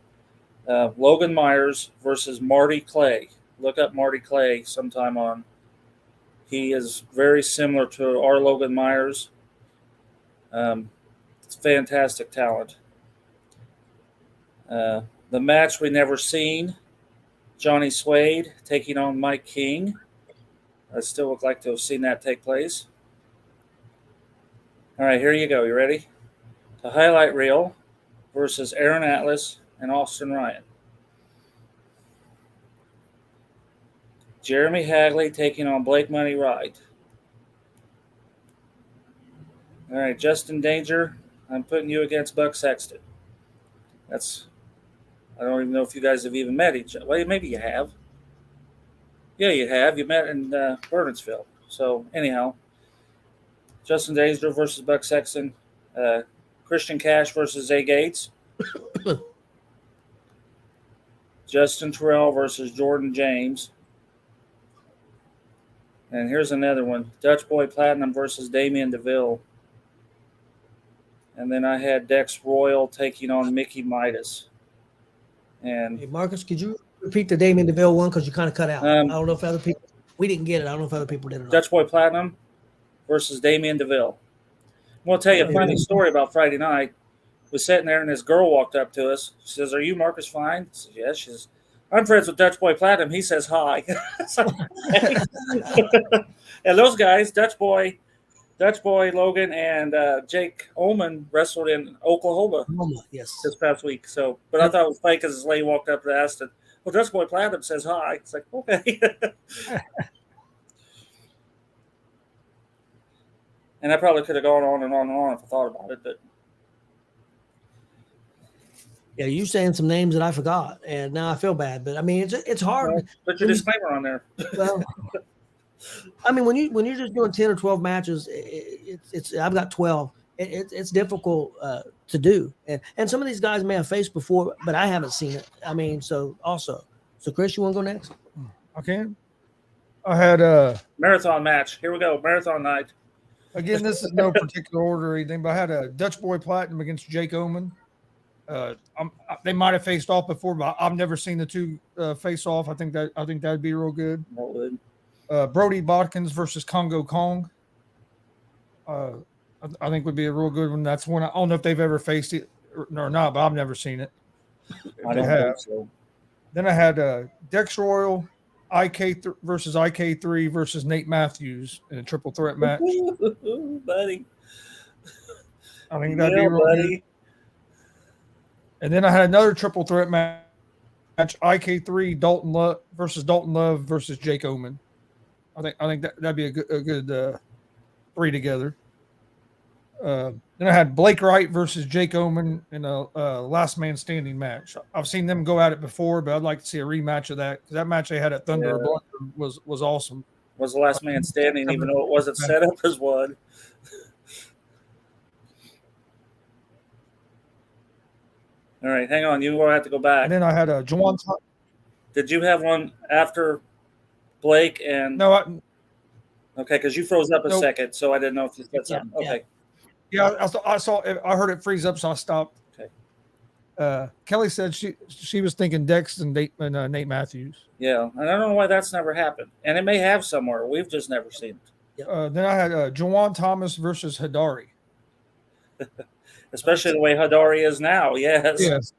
Logan Myers versus Marty Clay. Look up Marty Clay sometime on. He is very similar to our Logan Myers. It's fantastic talent. The match we never seen. Johnny Suede taking on Mike King. I still would like to have seen that take place. All right, here you go. You ready? The highlight reel versus Aaron Atlas and Austin Ryan. Jeremy Hagley taking on Blake Money Wright. All right, Justin Danger, I'm putting you against Buck Sexton. I don't even know if you guys have even met each other. Well, maybe you have. Yeah, you have. You met in Burnsville. So, anyhow, Justin Danger versus Buck Sexton. Christian Cash versus Zay Gates. Justin Terrell versus Jordan James. And here's another one. Dutch Boy Platinum versus Damian DeVille. And then I had Dex Royal taking on Mickey Midas. And hey, Marcus, could you repeat the Damien DeVille one? Because you kind of cut out. I don't know if other people, we didn't get it. I don't know if other people did or not. Dutch Boy Platinum versus Damian DeVille. I'm going to tell you a funny story about Friday night. We're sitting there and this girl walked up to us. She says, "Are you Marcus Fine?" I said, "Yes." She says, "I'm friends with Dutch Boy Platinum." He says, "Hi." And those guys, Dutch Boy Logan, and Jake Ullman wrestled in Oklahoma yes, this past week. So, but I thought it was fake because this lady walked up and asked it. Well, Dutch Boy Platinum says hi. It's like, okay. And I probably could have gone on and on and on if I thought about it, but yeah, you saying some names that I forgot, and now I feel bad. But I mean, it's hard. Well, put your disclaimer on there. Well, I mean, when you're just doing 10 or 12 matches, it's I've got 12. It's difficult to do, and some of these guys may have faced before, but I haven't seen it. I mean, so Chris, you want to go next? I can. I had a Marathon match. Here we go. Marathon night. Again, this is no particular order or anything, but I had a Dutch Boy Platinum against Jake Oman. They might have faced off before, but I've never seen the two face off. I think that'd be real good. Brody Bodkins versus Congo Kong. I think would be a real good one. That's one. I don't know if they've ever faced it or not, but I've never seen it. I They don't have. think so. Then I had Dex Royal, versus IK3 versus Nate Matthews in a triple threat match. Buddy. I think that'd be Yeah, real good. buddy. And then I had another triple threat match, IK3 Dalton Love versus Jake Oman. I think that'd be a good three together. Then I had Blake Wright versus Jake Oman in a last man standing match. I've seen them go at it before, but I'd like to see a rematch of that because that match they had at Thunder or Blunder was awesome. Was the last man standing, even though it wasn't set up as one. All right, hang on. You will have to go back. And then I had a Juwan. Did you have one after Blake and? No, Okay, because you froze up a Nope. second, so I didn't know if you said something. Okay. yeah, I heard it freeze up, so I stopped. Okay. Kelly said she was thinking Dex and Nate Matthews. Yeah, and I don't know why that's never happened, and it may have somewhere. We've just never seen it. Then I had Juwan Thomas versus Hidari. Especially the way Hidari is now. Yes. Yes.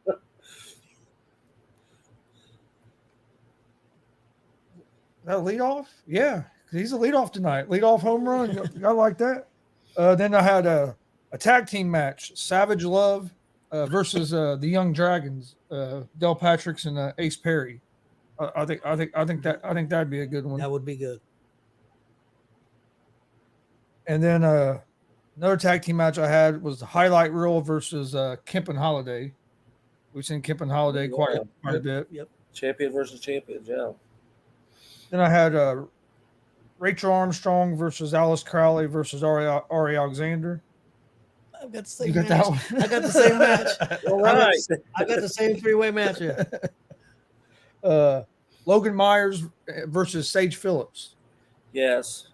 That leadoff? Yeah, he's a leadoff tonight. Leadoff home run. I like that. Then I had a tag team match: Savage Love versus the Young Dragons, Del Patricks and Ace Perry. I think that'd be a good one. That would be good. And then another tag team match I had was the Highlight Reel versus Kemp and Holiday. We've seen Kemp and Holiday quite a bit. Yep. Champion versus champion, yeah. Then I had Rachel Armstrong versus Alice Crowley versus Ari Alexander. I've got the same You got match. that one? I got the same match. All right. I got the same three-way match here. Logan Myers versus Sage Phillips. Yes.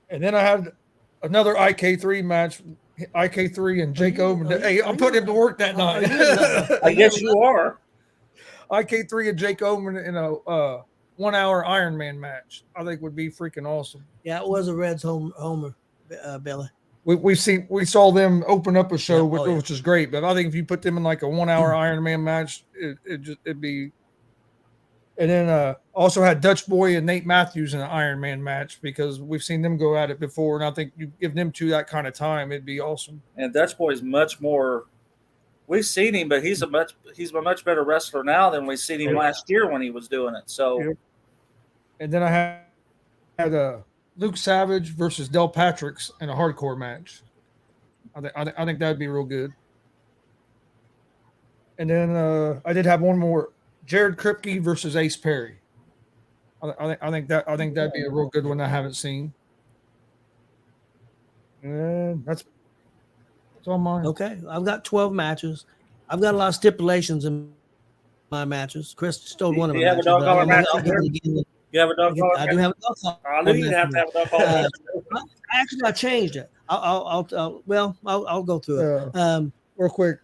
And then I had another IK3 match, IK3 and Jake Oman. Hey, I'm putting him to work that night. I guess you are. IK3 and Jake Oman in a 1 hour Ironman match. I think would be freaking awesome. Yeah, it was a Reds homer, Billy. We saw them open up a show, Yeah, which is great. But I think if you put them in like a 1 hour Ironman match, it'd be. And then also had Dutch Boy and Nate Matthews in an Ironman match because we've seen them go at it before, and I think you give them two that kind of time, it'd be awesome. And Dutch Boy's much more. We've seen him, but he's a much better wrestler now than we seen him last year when he was doing it. So. Yep. And then I had Luke Savage versus Del Patricks in a hardcore match. I think that'd be real good. And then I did have one more: Jared Kripke versus Ace Perry. I think that'd be a real good one I haven't seen. And that's all mine. Okay, I've got 12 matches. I've got a lot of stipulations in my matches. Chris stole one of Do my you have a matches. dog collar match? I'll give it again. You have a dog collar? I do have a dog collar. I knew you'd have to have a dog collar. Actually, I changed it. I'll go through it. Real quick,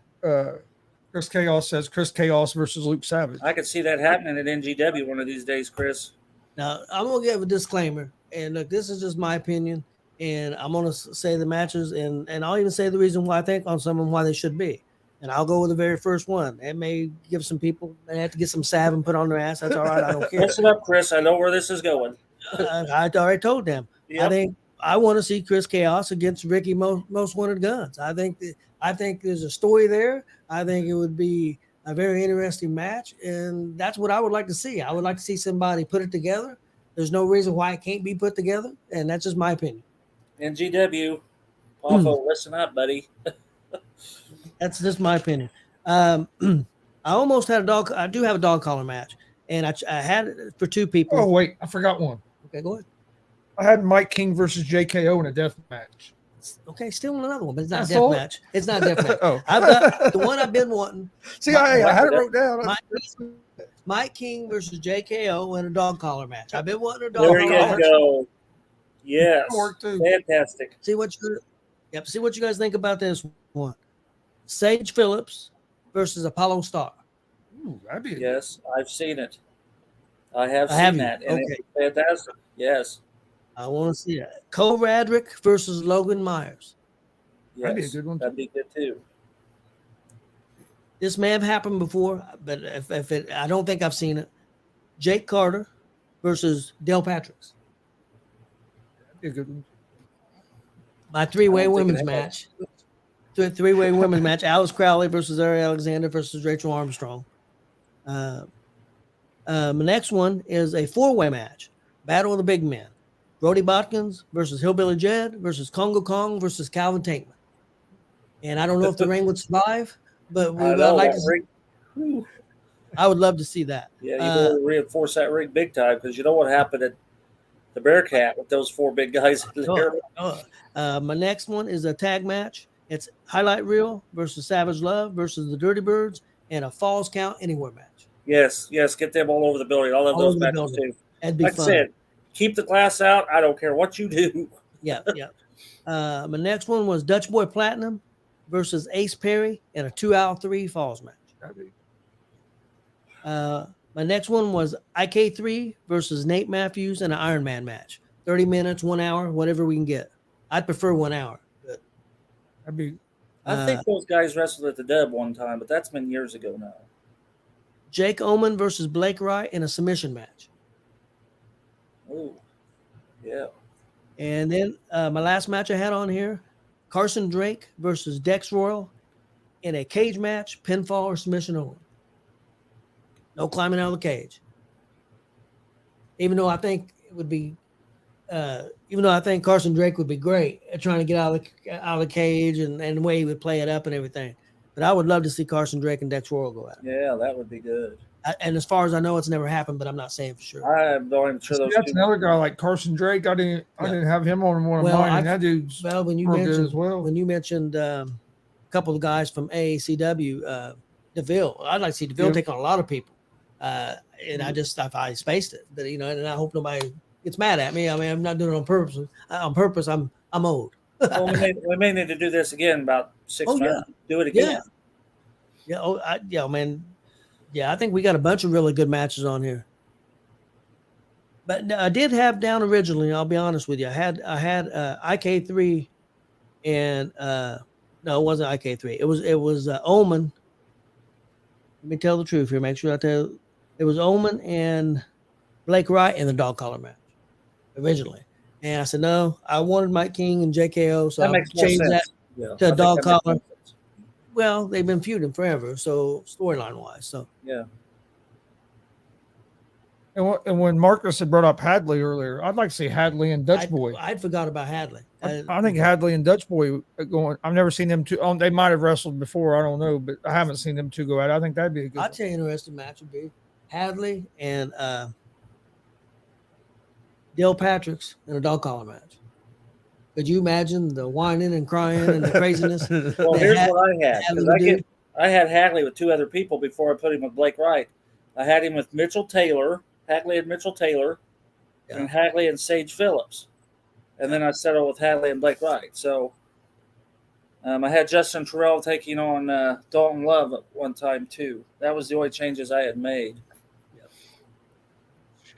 Chris Chaos says Chris Chaos versus Luke Savage. I could see that happening at NGW one of these days, Chris. Now, I'm going to give a disclaimer. And look, this is just my opinion. And I'm going to say the matches. And I'll even say the reason why I think on some of them why they should be. And I'll go with the very first one. It may give some people, they have to get some salve and put on their ass. That's all right. I don't care. Listen up, Chris. I know where this is going. I already told them. Yep. I think I want to see Chris Chaos against Ricky Most Wanted Guns. I think there's a story there. I think it would be a very interesting match, and that's what I would like to see. I would like to see somebody put it together. There's no reason why it can't be put together, and that's just my opinion. NGW, Paul, listen up, buddy. That's just my opinion. I almost had a dog. I do have a dog collar match, and I had it for two people. Oh wait, I forgot one. Okay, go ahead. I had Mike King versus JKO in a death match. Okay, still another one, but it's not a That's death all? match. It's not a death match. Oh. I've got the one I've been wanting. See, I had it wrote down. Mike King versus JKO in a dog collar match. I've been wanting a dog There collar match. you go. Yes. Work too. Fantastic. See what you guys think about this one. Sage Phillips versus Apollo Star. Ooh, that'd be Yes, I've seen it. I have Have seen you? that. And Okay. it's fantastic. Yes. I want to see that. Cole Radrick versus Logan Myers. Yes, That'd be a good one, That'd be good too. This may have happened before, but if it, I don't think I've seen it. Jake Carter versus Dale Patricks. That'd be a good one. My three-way I don't think women's it has. match. Three-way women's match. Alice Crowley versus Ari Alexander versus Rachel Armstrong. My next one is a four-way match. Battle of the Big Men. Brody Botkins versus Hillbilly Jed versus Congo Kong versus Calvin Tankman. And I don't know if the ring would survive, but I I'd know like that to. ring. Whew. I would love to see that. Yeah, you better reinforce that ring big time because you know what happened at the Bearcat with those four big guys in there. My next one is a tag match. It's highlight reel versus Savage Love versus the Dirty Birds and a Falls Count Anywhere match. Yes, get them all over the building. I love All those over the matches building. too. That'd be Like fun. I said, keep the glass out. I don't care what you do. Yeah. My next one was Dutch Boy Platinum versus Ace Perry in a 2 out of 3 falls match. My next one was IK3 versus Nate Matthews in an Iron Man match. 30 minutes, 1 hour, whatever we can get. I'd prefer 1 hour. But, That'd be. I think those guys wrestled at the Dub one time, but that's been years ago now. Jake Oman versus Blake Wright in a submission match. Ooh, yeah. And then my last match I had on here, Carson Drake versus Dex Royal in a cage match, pinfall or submission only. No climbing out of the cage. Even though I think it would be, even though I think Carson Drake would be great at trying to get out of the cage and the way he would play it up and everything. But I would love to see Carson Drake and Dex Royal go at it. Yeah, that would be good. And as far as I know, it's never happened, but I'm not saying for sure. I'm not even sure those That's two. another guy like Carson Drake. I didn't have him on one of mine. And that dude's when you real good mentioned as well. when you mentioned a couple of guys from AACW, DeVille, I'd like to see DeVille take on a lot of people. And I spaced it, but and I hope nobody gets mad at me. I mean, I'm not doing it on purpose. I'm old. Well, we may need to do this again about 6 months. Yeah. Do it again. Yeah. Man. Yeah, I think we got a bunch of really good matches on here. But I did have down originally. I'll be honest with you. I had IK3, and no, it wasn't IK3. It was Omen. Let me tell the truth here. Make sure I tell. It was Omen and Blake Wright in the dog collar match originally, and I said no. I wanted Mike King and JKO, so I changed that to a dog collar. Well, they've been feuding forever, so storyline wise, so yeah. And when Marcus had brought up Hadley earlier, I'd like to see Hadley and Dutch Boy. I'd forgot about Hadley. I think Hadley and Dutch Boy going. I've never seen them two. They might have wrestled before. I don't know, but I haven't seen them two go at it. I think that'd be a good. I'd say an interesting match would be Hadley and Dale Patricks in a dog collar match. Could you imagine the whining and crying and the craziness? Well, here's what I had. I had Hadley with two other people before I put him with Blake Wright. I had him with Mitchell Taylor, Hadley and Mitchell Taylor, and Hadley and Sage Phillips. And then I settled with Hadley and Blake Wright. So I had Justin Terrell taking on Dalton Love at one time, too. That was the only changes I had made.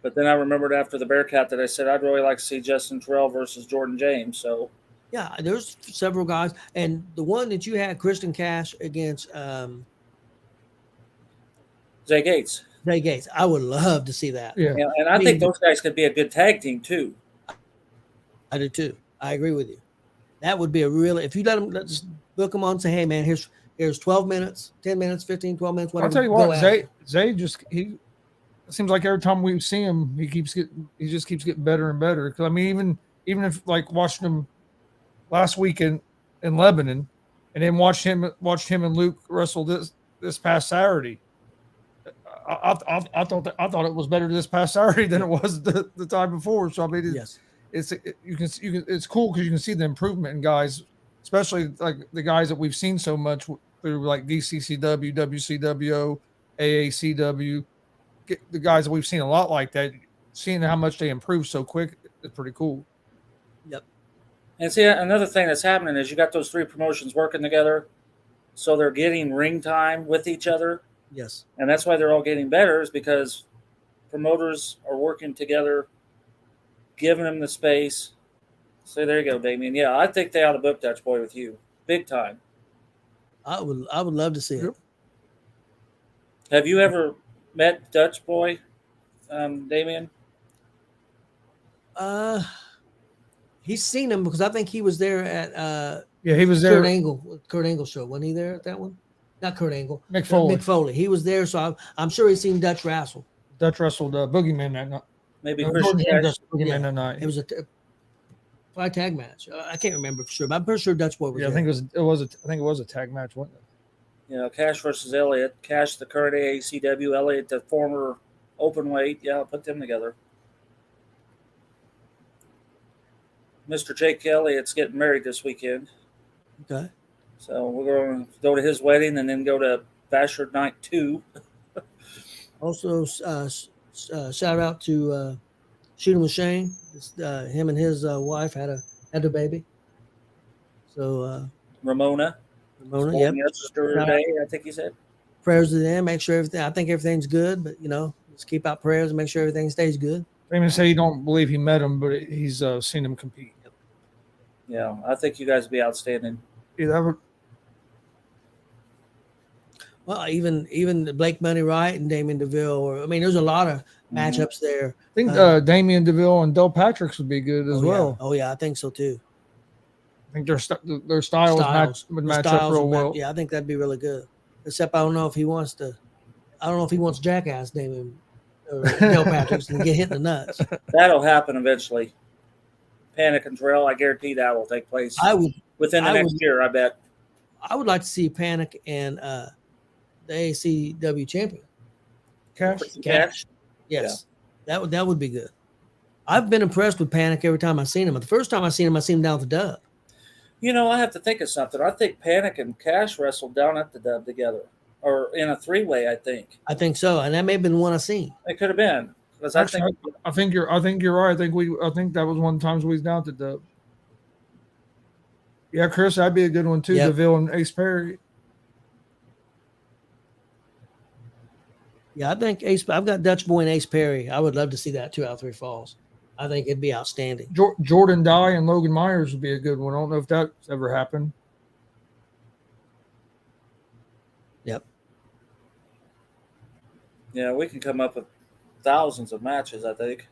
But then I remembered after the Bearcat that I said I'd really like to see Justin Terrell versus Jordan James. So yeah, there's several guys, and the one that you had, Kristen Cash against Zay Gates. I would love to see that. Yeah, and I think those guys could be a good tag team too. I do too. I agree with you. That would be a really, if you let them just book them on and say, hey man, here's 12 minutes, 10 minutes, 15, 12 minutes, whatever. I'll tell you what, Zay it seems like every time we see him, he just keeps getting better and better. Because I mean, even if like watching him last week in Lebanon, and then watched him and Luke wrestle this past Saturday. I thought it was better this past Saturday than it was the time before. So I mean, it's cool because you can see the improvement in guys, especially like the guys that we've seen so much through like DCCW, WCWO, AACW. The guys that we've seen a lot like that, seeing how much they improve so quick is pretty cool. Yep. And see, another thing that's happening is you got those three promotions working together, so they're getting ring time with each other. Yes. And that's why they're all getting better, is because promoters are working together giving him the space. So there you go, Damien. Yeah, I think they ought to book Dutch Boy with you, big time. I would love to see it. Yep. Have you ever met Dutch Boy, Damien? He's seen him because I think he was there at Yeah, he was Kurt there. Angle show. Wasn't he there at that one? Not Kurt Angle. Mick Foley. Mick Foley. He was there, so I'm sure he's seen Dutch wrestle. Dutch wrestled Boogeyman that night. Maybe No, Christian Jordan Cash. wrestled Boogeyman Yeah. that night. It was a tag match. I can't remember for sure, but I'm pretty sure Dutch Boy was Yeah, I there. think it was a tag match, wasn't it? You know, Cash versus Elliott. Cash, the current AACW. Elliott, the former open weight. Yeah, I'll put them together. Mr. Jake Elliott's getting married this weekend. Okay. So we're going to go to his wedding and then go to Bachelor Night 2. Also, shout out to Shooting with Shane. Him and his wife had a baby. So Ramona. Ramona, yep. Yesterday, I think he said. Prayers to them. Make sure everything. I think everything's good, but just keep out prayers and make sure everything stays good. Damon said he don't believe he met him, but he's seen him compete. Yeah, I think you guys would be outstanding. Yeah, that would, Well, even Blake Money Wright and Damien DeVille, there's a lot of matchups there. I think Damian DeVille and Del Patrick's would be good as well. Oh yeah, I think so too. I think their styles would match up real well. Yeah, I think that'd be really good. Except I don't know if he wants Jackass Damien or Del Patrick's and get hit in the nuts. That'll happen eventually. Panic and Terrell, I guarantee that will take place within the next year, I bet. I would like to see Panic and the ACW champion. Cash. Yes. Yeah. That would be good. I've been impressed with Panic every time I've seen him. The first time I seen him down at the Dub. You know, I have to think of something. I think Panic and Cash wrestled down at the Dub together, or in a three-way. I think so, and that may have been one I seen. It could have been because I think you're right. I think that was one of the times we was down at the Dub. Yeah, Chris, that'd be a good one too. Yep. DeVille and Ace Perry. Yeah, I think I've got Dutch Boy and Ace Perry. I would love to see that 2 out of 3 falls. I think it'd be outstanding. Jordan Dye and Logan Myers would be a good one. I don't know if that's ever happened. Yep. Yeah, we can come up with thousands of matches, I think.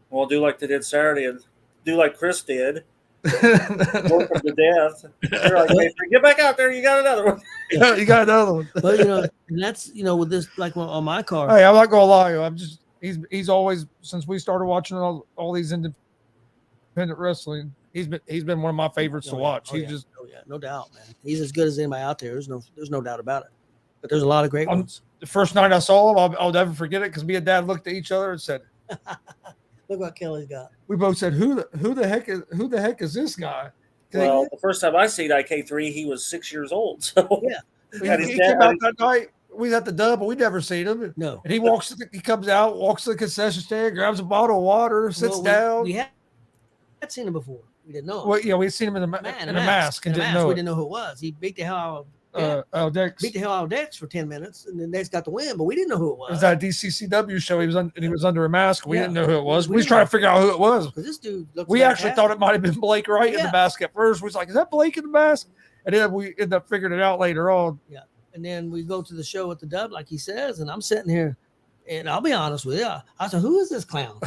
We'll do like they did Saturday and do like Chris did. Work them to death. They're like, hey, get back out there. You got another one. Yeah, you got another one. But, and that's, with this, like on my car. Hey, I'm not going to lie. He's always, since we started watching all these independent wrestling, he's been one of my favorites to watch. No doubt, man. He's as good as anybody out there. There's no doubt about it. But there's a lot of great ones. The first night I saw him, I'll never forget it because me and Dad looked at each other and said, "Look what Kelly's got." We both said, "Who the heck is this guy?" Well, the first time I seen IK3, he was 6 years old. So yeah, he came out that night. We was at the Dub, but we never seen him. No, and he comes out, walks to the concession stand, grabs a bottle of water, sits down. We had seen him before. We didn't know him. Well, we'd seen him in a mask and didn't know. We didn't know who it was. He beat the hell out of Dex. Beat the hell out of Dex for 10 minutes, and then Dex got the win, but we didn't know who it was. It was that DCCW show. He was under a mask. We didn't know who it was. We was trying to figure out who it was. This dude we actually thought it might have been Blake Wright in the mask at first. We was like, "Is that Blake in the mask?" And then we ended up figuring it out later on. Yeah. And then we go to the show at the Dub, like he says, and I'm sitting here, and I'll be honest with you. I said, "Who is this clown?"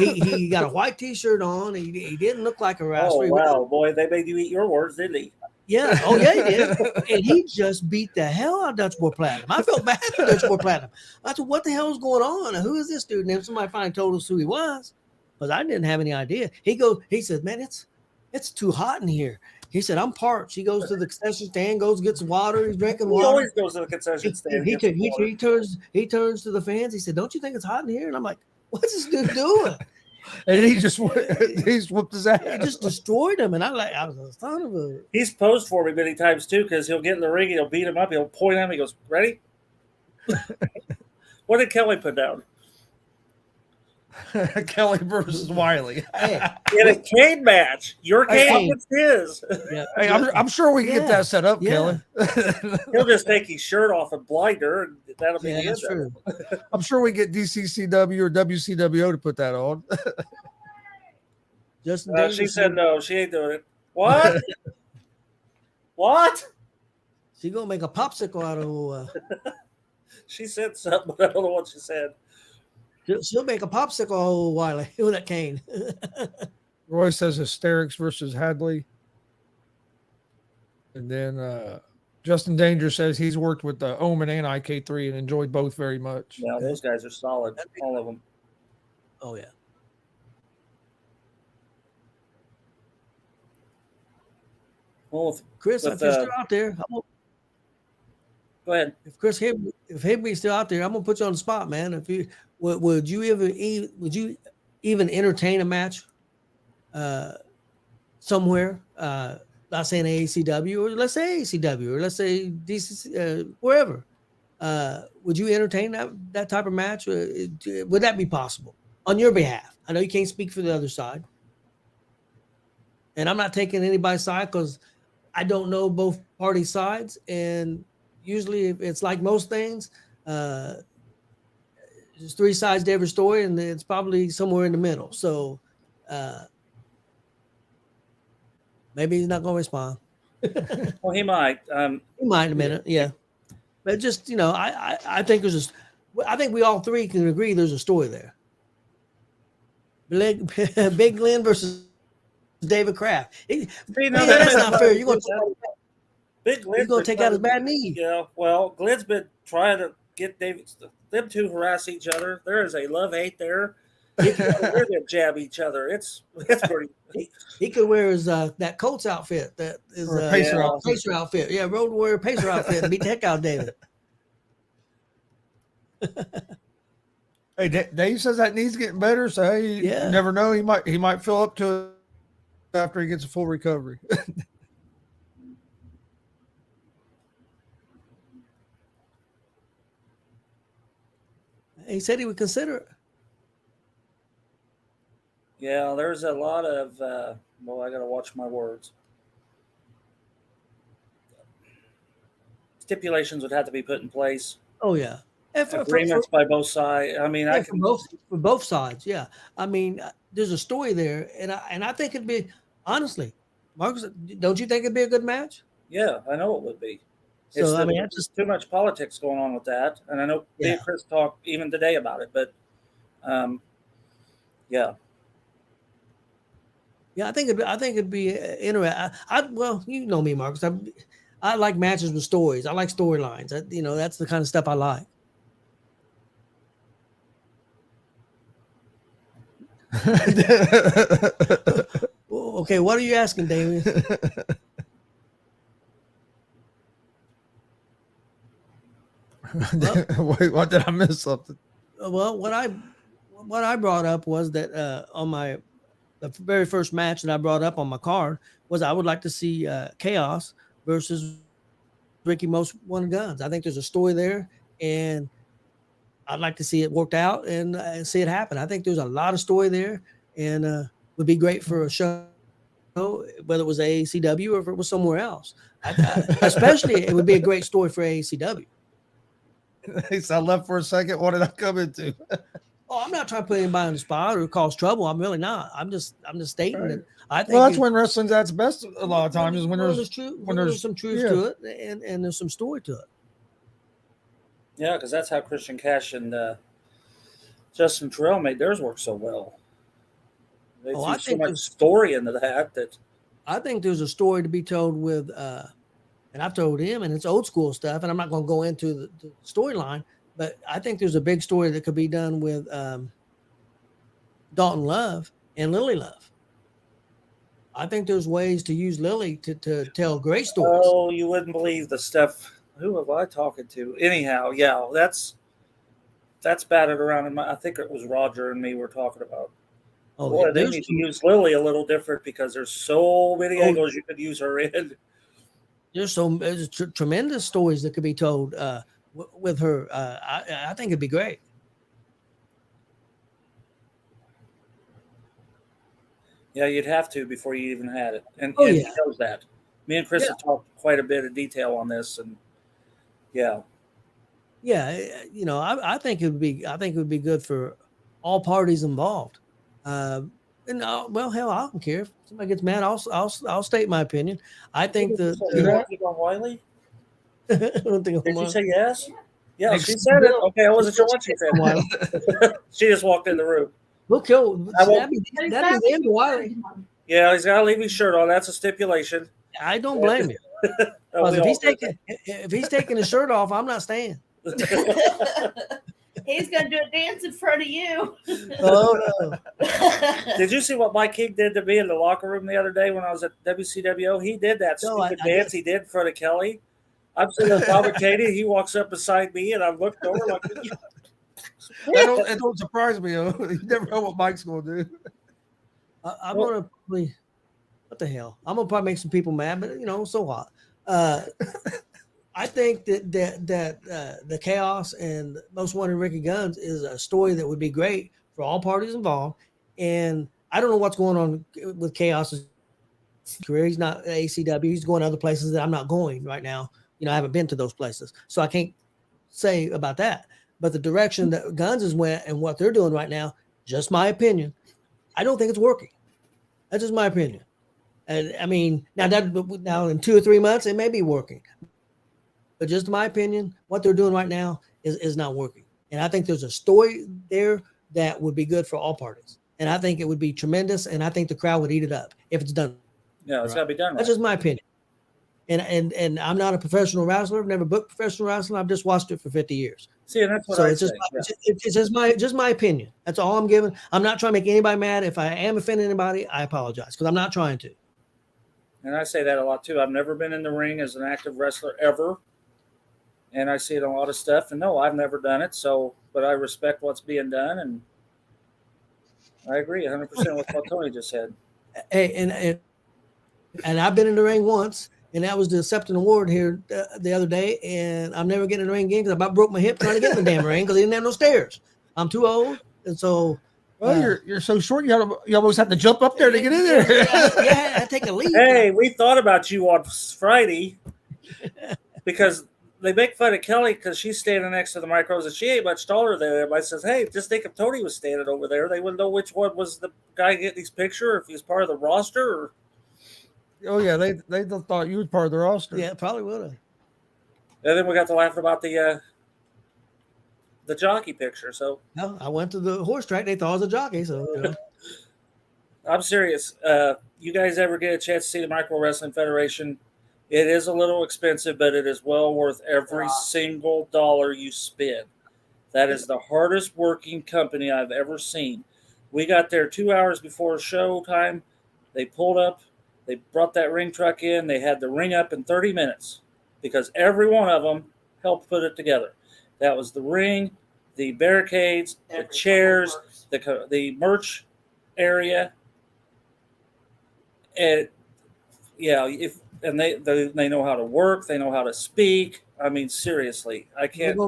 he got a white T-shirt on. He didn't look like a wrestler. Oh wow, boy! They made you eat your words, didn't he? Yeah. Oh yeah, he did. And he just beat the hell out of Dutch Boy Platinum. I felt bad for Dutch Boy Platinum. I said, "What the hell is going on? And who is this dude?" And then somebody finally told us who he was, because I didn't have any idea. He says, "Man, it's too hot in here." He said, "I'm parched." He goes to the concession stand, gets water. He's drinking water. He always goes to the concession stand. He turns to the fans. He said, "Don't you think it's hot in here?" And I'm like, "What's this dude doing?" And he's whooped his ass. He just destroyed him. And I was a son of a. He's posed for me many times too, because he'll get in the ring, he'll beat him up, he'll point at him, he goes, "Ready?" What did Kelly put down? Kelly versus Wiley. Hey, In a cane match. Your Hey, cane against his. yeah, Hey, I'm sure we can get that set up, yeah. Kelly. He'll just take his shirt off and blind her, and that'll be yeah, the end that's of true. it. I'm sure we get DCCW or WCWO to put that on. Justin She Davis said no. She ain't doing it. What? What? She gonna make a popsicle out of. She said something, but I don't know what she said. She'll make a popsicle out of Wiley with that cane. Roy says Hysterics versus Hadley. And then Justin Danger says he's worked with Omen and IK3 and enjoyed both very much. Yeah, those guys are solid. All of them. Oh yeah. Well, Chris, if you're still out there, go ahead. if Higby's still out there, I'm gonna put you on the spot, man. If you would you even entertain a match somewhere? Not saying AACW, or let's say AACW, or let's say DCC, wherever. Would you entertain that type of match? Would that be possible on your behalf? I know you can't speak for the other side, and I'm not taking anybody's side because I don't know both party sides, and usually it's like most things. There's three sides to every story, and it's probably somewhere in the middle. So maybe he's not going to respond. Well, he might. He might in a minute, yeah. But just I think I think we all three can agree there's a story there. Big Glenn versus David Kraft. That's not fair. You're going to take out his bad knee. Yeah, well, Glenn's been trying to get them two harass each other. There is a love-hate there. They're going to jab each other. It's pretty. He could wear his that Colts outfit. That is Pacer outfit. Yeah, Road Warrior Pacer outfit and beat the heck out of David. Hey, Dave says that knee's getting better, so hey, you never know. He might fill up to it after he gets a full recovery. He said he would consider it. Yeah, there's a lot of I got to watch my words. Stipulations would have to be put in place. Oh yeah, agreements by both sides. I mean, for both sides. Yeah, I mean, there's a story there, and I think it'd be honestly, Marcus. Don't you think it'd be a good match? Yeah, I know it would be. So it's just too much politics going on with that, and I know me and Chris talked even today about it, but yeah. Yeah, I think it'd be interesting. Well, you know me, Marcus. I like matches with stories. I like storylines. That's the kind of stuff I like. Okay, what are you asking, Damien? Wait, what did I miss something? Well, what I brought up was that on the very first match that I brought up on my card was I would like to see Chaos versus Ricky Most Wanted Guns. I think there's a story there, and I'd like to see it worked out and see it happen. I think there's a lot of story there, and would be great for a show, whether it was AACW or if it was somewhere else. Especially, it would be a great story for AACW. I left for a second. What did I come into? Oh, I'm not trying to put anybody on the spot or cause trouble. I'm really not. I'm just stating that I think. Well, that's when wrestling's at its best. A lot of times is when there's some truth to it and there's some story to it. Yeah, because that's how Christian Cash and Justin Terrell made theirs work so well. They threw so much story into that. I think there's a story to be told with, and I've told him, and it's old school stuff, and I'm not going to go into the storyline. But I think there's a big story that could be done with Dalton Love and Lily Love. I think there's ways to use Lily to tell great stories. Oh, you wouldn't believe the stuff. Who have I talking to? Anyhow, yeah, that's batted around. I think it was Roger and me were talking about. Oh, boy, they need to use Lily a little different because there's so many angles you could use her in. There's tremendous stories that could be told with her. I think it'd be great. Yeah, you'd have to before you even had it, and Oh, and yeah. he knows that. Me and Chris have talked quite a bit of detail on this, and yeah, I think it would be. I think it would be good for all parties involved. Uh, well, hell, I don't care if somebody gets mad. I'll state my opinion. I think you the, said Do you that. want to keep on Wiley? I don't think Did you say yes? Yeah, Next she said it. bill. Okay, I wasn't sure what she said. She just walked in the room. we'll kill. I See, won't- that'd be the end of Wiley. Yeah, he's got to leave his shirt on. That's a stipulation. I don't blame you. Oh, Because we all do. if he's taking his shirt off, I'm not staying. He's gonna do a dance in front of you. Oh no. Did you see what Mike King did to me in the locker room the other day when I was at WCWO? He did that No, stupid I dance he did in front of Kelly. I'm sitting there commentating. He walks up beside me, and I'm looking over like, It don't surprise me. You never know what Mike's going to do. I'm gonna probably. What the hell? I'm gonna probably make some people mad, but so what? I think that the Chaos and Most Wanted Ricky Guns is a story that would be great for all parties involved. And I don't know what's going on with Chaos's career. He's not at ACW. He's going other places that I'm not going right now. I haven't been to those places, so I can't say about that. But the direction that Guns has went and what they're doing right now, just my opinion, I don't think it's working. That's just my opinion. And I mean, now in 2 or 3 months, it may be working. But just my opinion, what they're doing right now is not working. And I think there's a story there that would be good for all parties. And I think it would be tremendous. And I think the crowd would eat it up if it's done. no, it's got to be done right. That's just my opinion. And I'm not a professional wrestler. I've never booked professional wrestling. I've just watched it for 50 years. See, and that's what So I it's say. just my opinion. That's all I'm giving. I'm not trying to make anybody mad. If I am offending anybody, I apologize because I'm not trying to. And I say that a lot too. I've never been in the ring as an active wrestler ever. And I see it in a lot of stuff. And no, I've never done it. So, but I respect what's being done. And I agree 100% with what Tony just said. Hey, and I've been in the ring once, and that was the acceptance award here the other day. And I'm never getting in the ring again because I about broke my hip trying to get in the damn ring because they didn't have no stairs. I'm too old. And so. Well, you're so short. You almost have to jump up there to get in there. Yeah, I take a leap. Hey, we thought about you on Friday because they make fun of Kelly because she's standing next to the micros and she ain't much taller than everybody. Says, hey, just think if Tony was standing over there, they wouldn't know which one was the guy getting his picture, or if he's part of the roster. Or... Oh yeah, they thought you was part of the roster. Yeah, probably would have. And then we got to laughing about the jockey picture. So No, I went to the horse track. They thought I was a jockey. So I'm serious. You guys ever get a chance to see the Micro Wrestling Federation? It is a little expensive, but it is well worth every single dollar you spend. That is the hardest working company I've ever seen. We got there 2 hours before show time. They pulled up. They brought that ring truck in. They had the ring up in 30 minutes because every one of them helped put it together. That was the ring, the barricades, the chairs, the merch area. And yeah, they know how to work, they know how to speak. I mean, seriously, I can't.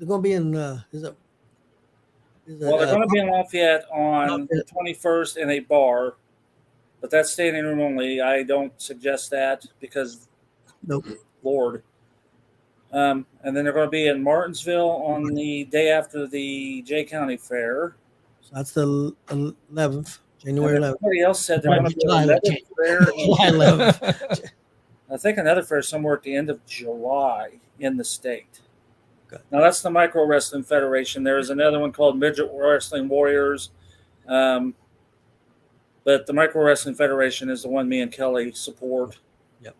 They're going to be in. Well, they're going to be in Lafayette on the 21st in a bar, but that's standing room only. I don't suggest that because, nope. Lord. And then they're going to be in Martinsville on the day after the Jay County Fair. So that's the 11th, January 11th. Somebody else said they're going to be another fair. July 11th. I think another fair somewhere at the end of July in the state. Okay. Now, that's the Micro Wrestling Federation. There is another one called Midget Wrestling Warriors. But the Micro Wrestling Federation is the one me and Kelly support. Yep.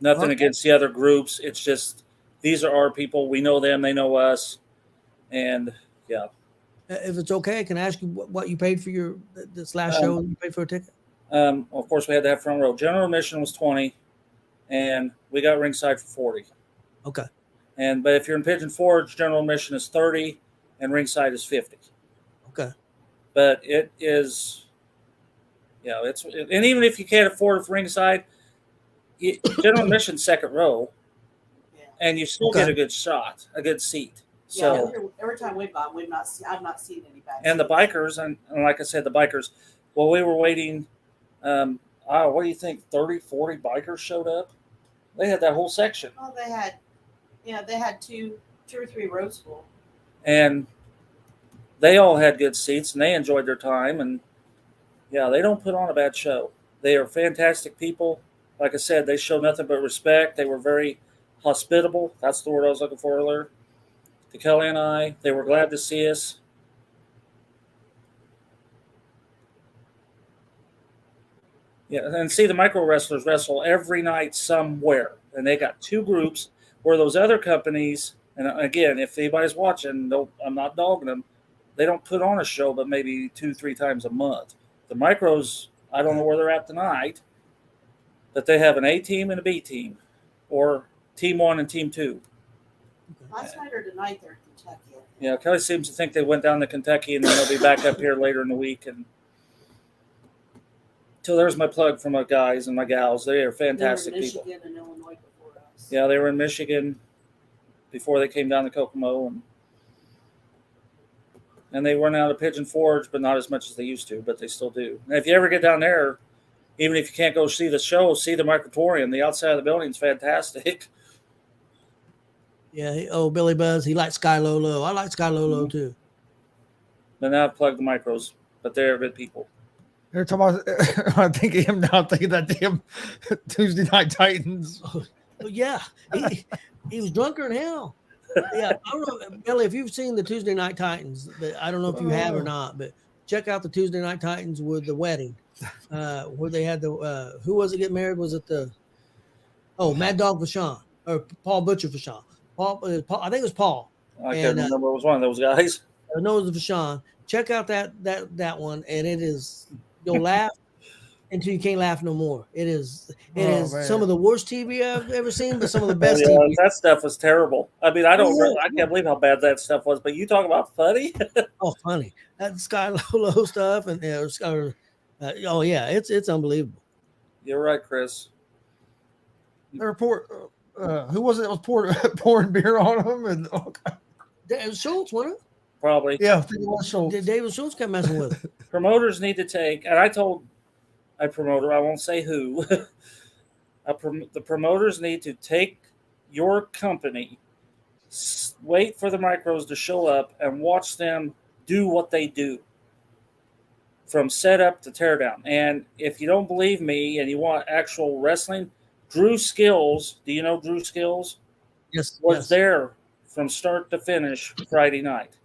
Nothing against the other groups. It's just these are our people. We know them. They know us. And, yeah. If it's okay, can I ask you what you paid for this last show? You paid for a ticket? Of course, we had to have front row. General admission was $20, and we got ringside for $40. Okay. But if you're in Pigeon Forge, general admission is $30, and ringside is $50. Okay. But it is, and even if you can't afford it for ringside, general admission second row, and you still get a good shot, a good seat. So every time we've gone, I've not seen any bad. And the bikers, and like I said, the bikers, While we were waiting, what do you think? 30, 40 bikers showed up. They had that whole section, Oh, they had two or three rows full. and they all had good seats, and they enjoyed their time. And yeah, they don't put on a bad show. They are fantastic people. Like I said, they show nothing but respect. They were very hospitable. That's the word I was looking for earlier. To Kelly and I, they were glad to see us. Yeah, and see the micro wrestlers wrestle every night somewhere. And they got two groups where those other companies, and again, if anybody's watching, I'm not dogging them, they don't put on a show but maybe 2-3 times a month. The micros, I don't know where they're at tonight, but they have an A team and a B team, or team 1 and team 2. Last night or tonight they're in Kentucky. Yeah, Kelly seems to think they went down to Kentucky and then they'll be back up here later in the week. And so there's my plug for my guys and my gals. They are fantastic They were in people. Michigan and Illinois before us. Yeah, they were in Michigan before they came down to Kokomo, and they run out of Pigeon Forge, but not as much as they used to, but they still do. And if you ever get down there, even if you can't go see the show, see the microtorium. The outside of the building is fantastic. Yeah. Billy Buzz, he likes Sky Lolo. I like Sky Lolo too. But now I've plugged the micros, but they're good people. Every time I think of him now, I'm thinking that damn Tuesday Night Titans. Oh, yeah, he was drunker than hell. Yeah, I don't know, Billy, if you've seen the Tuesday Night Titans, but I don't know if you have or not, but check out the Tuesday Night Titans with the wedding, where they had the who was it get married? Was it Mad Dog Vachon or Paul Butcher Vachon? Paul, I think it was Paul. I can't remember. It was one of those guys. No, it was Vachon. Check out that one, and it is you'll laugh until you can't laugh no more. It is Man. some of the worst TV I've ever seen, but some of the best TV. That stuff was terrible. I mean, I can't believe how bad that stuff was. But you talk about funny. Oh, funny. That Sky Lolo stuff and it's unbelievable. You're right, Chris. They report who was it that was pouring beer on him and It was Schultz, wasn't it? Probably. yeah, Schultz. David Schultz kept messing with it. Promoters need to take, and I told a promoter, I won't say who, the promoters need to take your company, wait for the micros to show up, and watch them do what they do from setup to teardown. And if you don't believe me and you want actual wrestling, Drew Skills, do you know Drew Skills? Yes. Was there from start to finish Friday night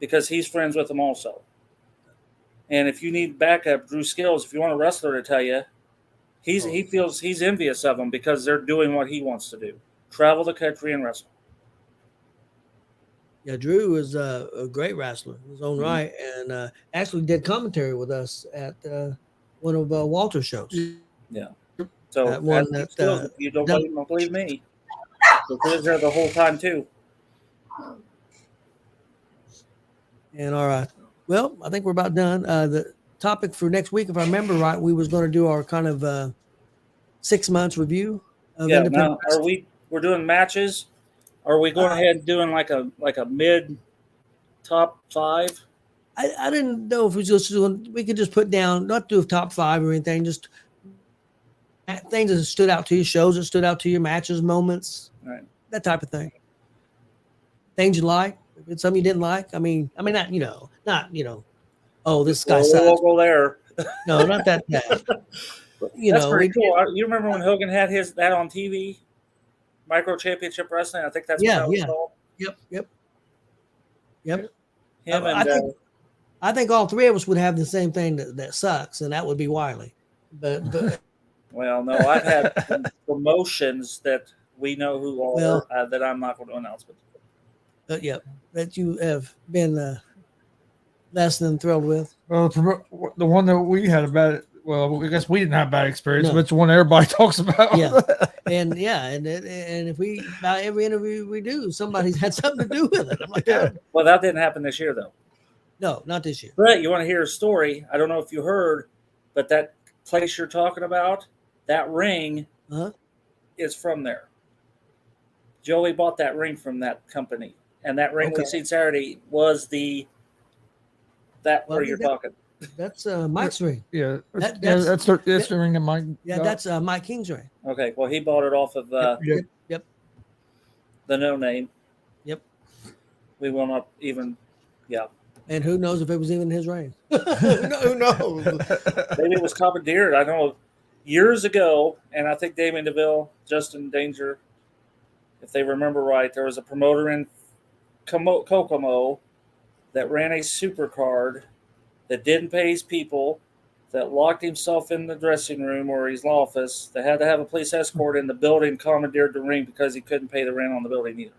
because he's friends with them also. And if you need backup, Drew Skills, if you want a wrestler to tell you, he feels he's envious of them because they're doing what he wants to do. Travel the country and wrestle. Yeah, Drew is a great wrestler in his own right, and actually did commentary with us at one of Walter's shows. Yeah. So if you don't believe me, he was there the whole time too. And all right. Well, I think we're about done. The topic for next week, if I remember right, we was going to do our kind of 6 months review of independent. Now, we're doing matches? Are we going ahead and doing like a mid top 5? I didn't know if we just doing. We could just put down, not do a top 5 or anything, just things that stood out to you, shows that stood out to you, matches, moments, right? That type of thing. Things you like, if it's something you didn't like. I mean, not. Oh, this guy sucks. We'll go there. No, not that bad. That's pretty cool. You remember when Hogan had that on TV? Micro Championship Wrestling. I think that's what that was called. Yep. Him and I think all three of us would have the same thing that sucks, and that would be Wiley. But well, no, I've had promotions that we know who are that I'm not going to announce. But that you have been less than thrilled with. Well, the one that we had about well, I guess we didn't have bad experience, but it's one everybody talks about. Yeah, and if we about every interview we do, somebody's had something to do with it. I'm like, well, that didn't happen this year though. No, not this year. But you want to hear a story? I don't know if you heard, but that place you're talking about, that ring, is from there. Joey bought that ring from that company, and that ring we seen Saturday was where you're talking. That's Mike's ring. Yeah, That- that's the ring that Mike. Yeah, got. that's Mike King's ring. Okay, well, he bought it off of Yep. the no name. Yep. We will not even. Yeah, And who knows if it was even his ring? Who knows? maybe it was commandeered. I know years ago, and I think Damien DeVille, Justin Danger, if they remember right, there was a promoter in Kokomo that ran a supercard that didn't pay his people, that locked himself in the dressing room or his office, that had to have a police escort in the building, commandeered the ring because he couldn't pay the rent on the building either.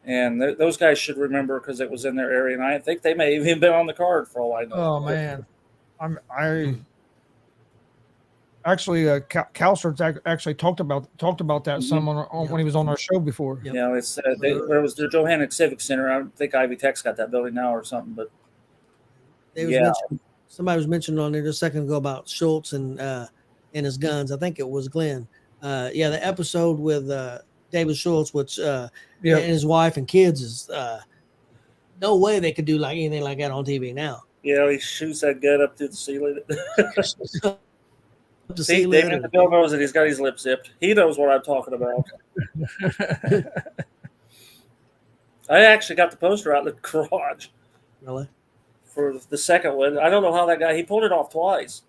And those guys should remember because it was in their area, and I think they may have even been on the card for all I know. Oh man, I actually Calcert's actually talked about that some on when he was on our show before. You know, it's there was the Johannic Civic Center. I think Ivy Tech's got that building now or something, but Somebody was mentioning on there just a second ago about Schultz and his guns. I think it was Glenn. The episode with David Schultz, which and his wife and kids is no way they could do like anything like that on TV now. Yeah, he shoots that gun up to the ceiling. See, David DeVille knows it. He's got his lip zipped. He knows what I'm talking about. I actually got the poster out in the garage. Really? For the second one. I don't know how that guy, he pulled it off twice.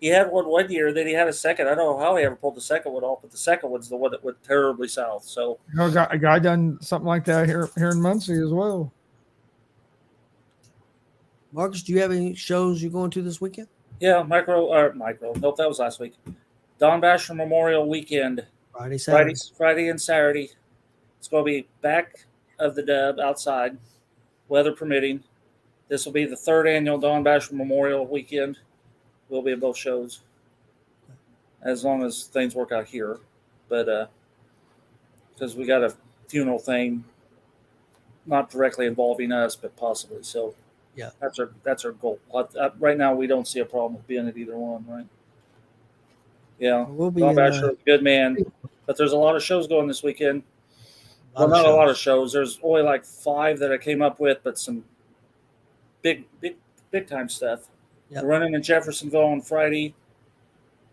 He had one year, then he had a second. I don't know how he ever pulled the second one off, but the second one's the one that went terribly south. So a guy done something like that here in Muncie as well. Marcus, do you have any shows you're going to this weekend? yeah, micro. Nope, that was last week. Don Basher Memorial Weekend. Friday and Saturday. It's going to be back of the dub outside, weather permitting. This will be the third annual Don Basher Memorial Weekend. We'll be at both shows, as long as things work out here. But because we got a funeral thing, not directly involving us, but possibly. So yeah, that's our goal. Right now, we don't see a problem with being at either one, right? Yeah, Don Basher is a good man, but there's a lot of shows going this weekend. Well, not a lot of shows. There's only like 5 that I came up with, but some big time stuff. Yep. We're running in Jeffersonville on Friday.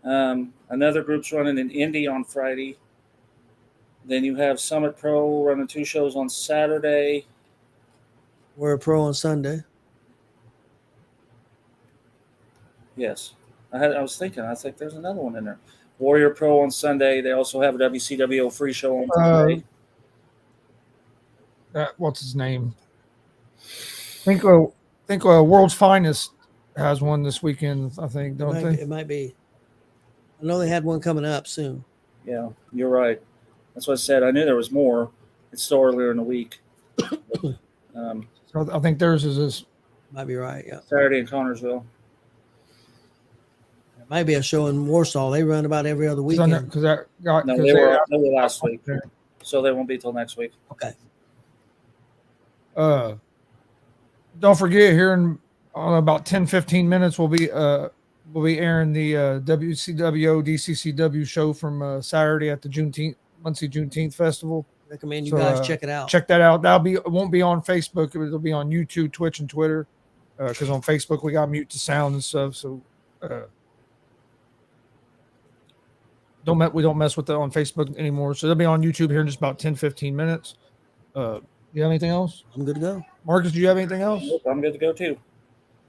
Another group's running in Indy on Friday. Then you have Summit Pro running 2 shows on Saturday. We're a pro on Sunday. Yes. I was thinking, I think there's another one in there. Warrior Pro on Sunday. They also have a WCWO free show on Sunday. What's his name? I think World's Finest has one this weekend. I think, don't they? It might be. I know they had one coming up soon. Yeah, you're right. That's what I said. I knew there was more. It's still earlier in the week. So I think theirs is this. Might be right. Yeah. Saturday in Connorsville. It might be a show in Warsaw. They run about every other weekend. They were last week, so they won't be till next week. Okay. Don't forget, here in about 10-15 minutes, we'll be airing the WCWO DCCW show from Saturday at the Muncie Juneteenth Festival. Recommend you guys check it out. Check that out. It won't be on Facebook. It'll be on YouTube, Twitch, and Twitter. Because on Facebook we got mute the sound and stuff. So we don't mess with that on Facebook anymore. So they'll be on YouTube here in just about 10-15 minutes. You have anything else? I'm good to go. Marcus, do you have anything else? Nope, I'm good to go too.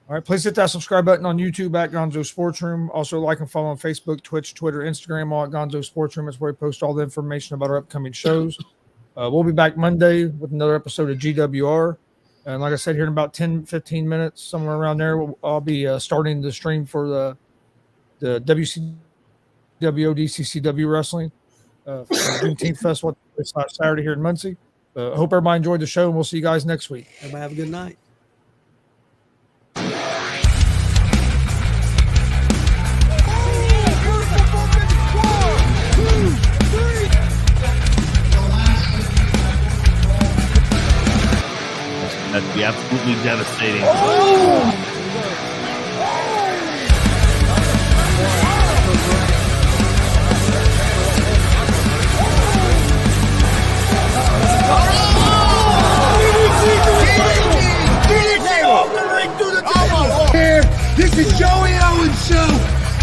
All right, please hit that subscribe button on YouTube at GonzoSportsRoom. Also, like and follow on Facebook, Twitch, Twitter, Instagram, all at GonzoSportsRoom. It's where we post all the information about our upcoming shows. We'll be back Monday with another episode of G.W.R. And like I said, here in about 10-15 minutes, somewhere around there, I'll be starting the stream for the WCWO DCCW Wrestling for the Juneteenth Festival Saturday here in Muncie. Hope everybody enjoyed the show, and we'll see you guys next week. Everybody have a good night. That'd be absolutely devastating. Get it, through the This is Joey Owens' show.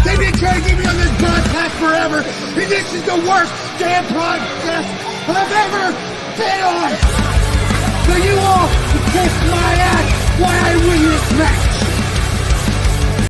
They've been trying to get me on this broadcast forever, and this is the worst damn broadcast I've ever been on. So you all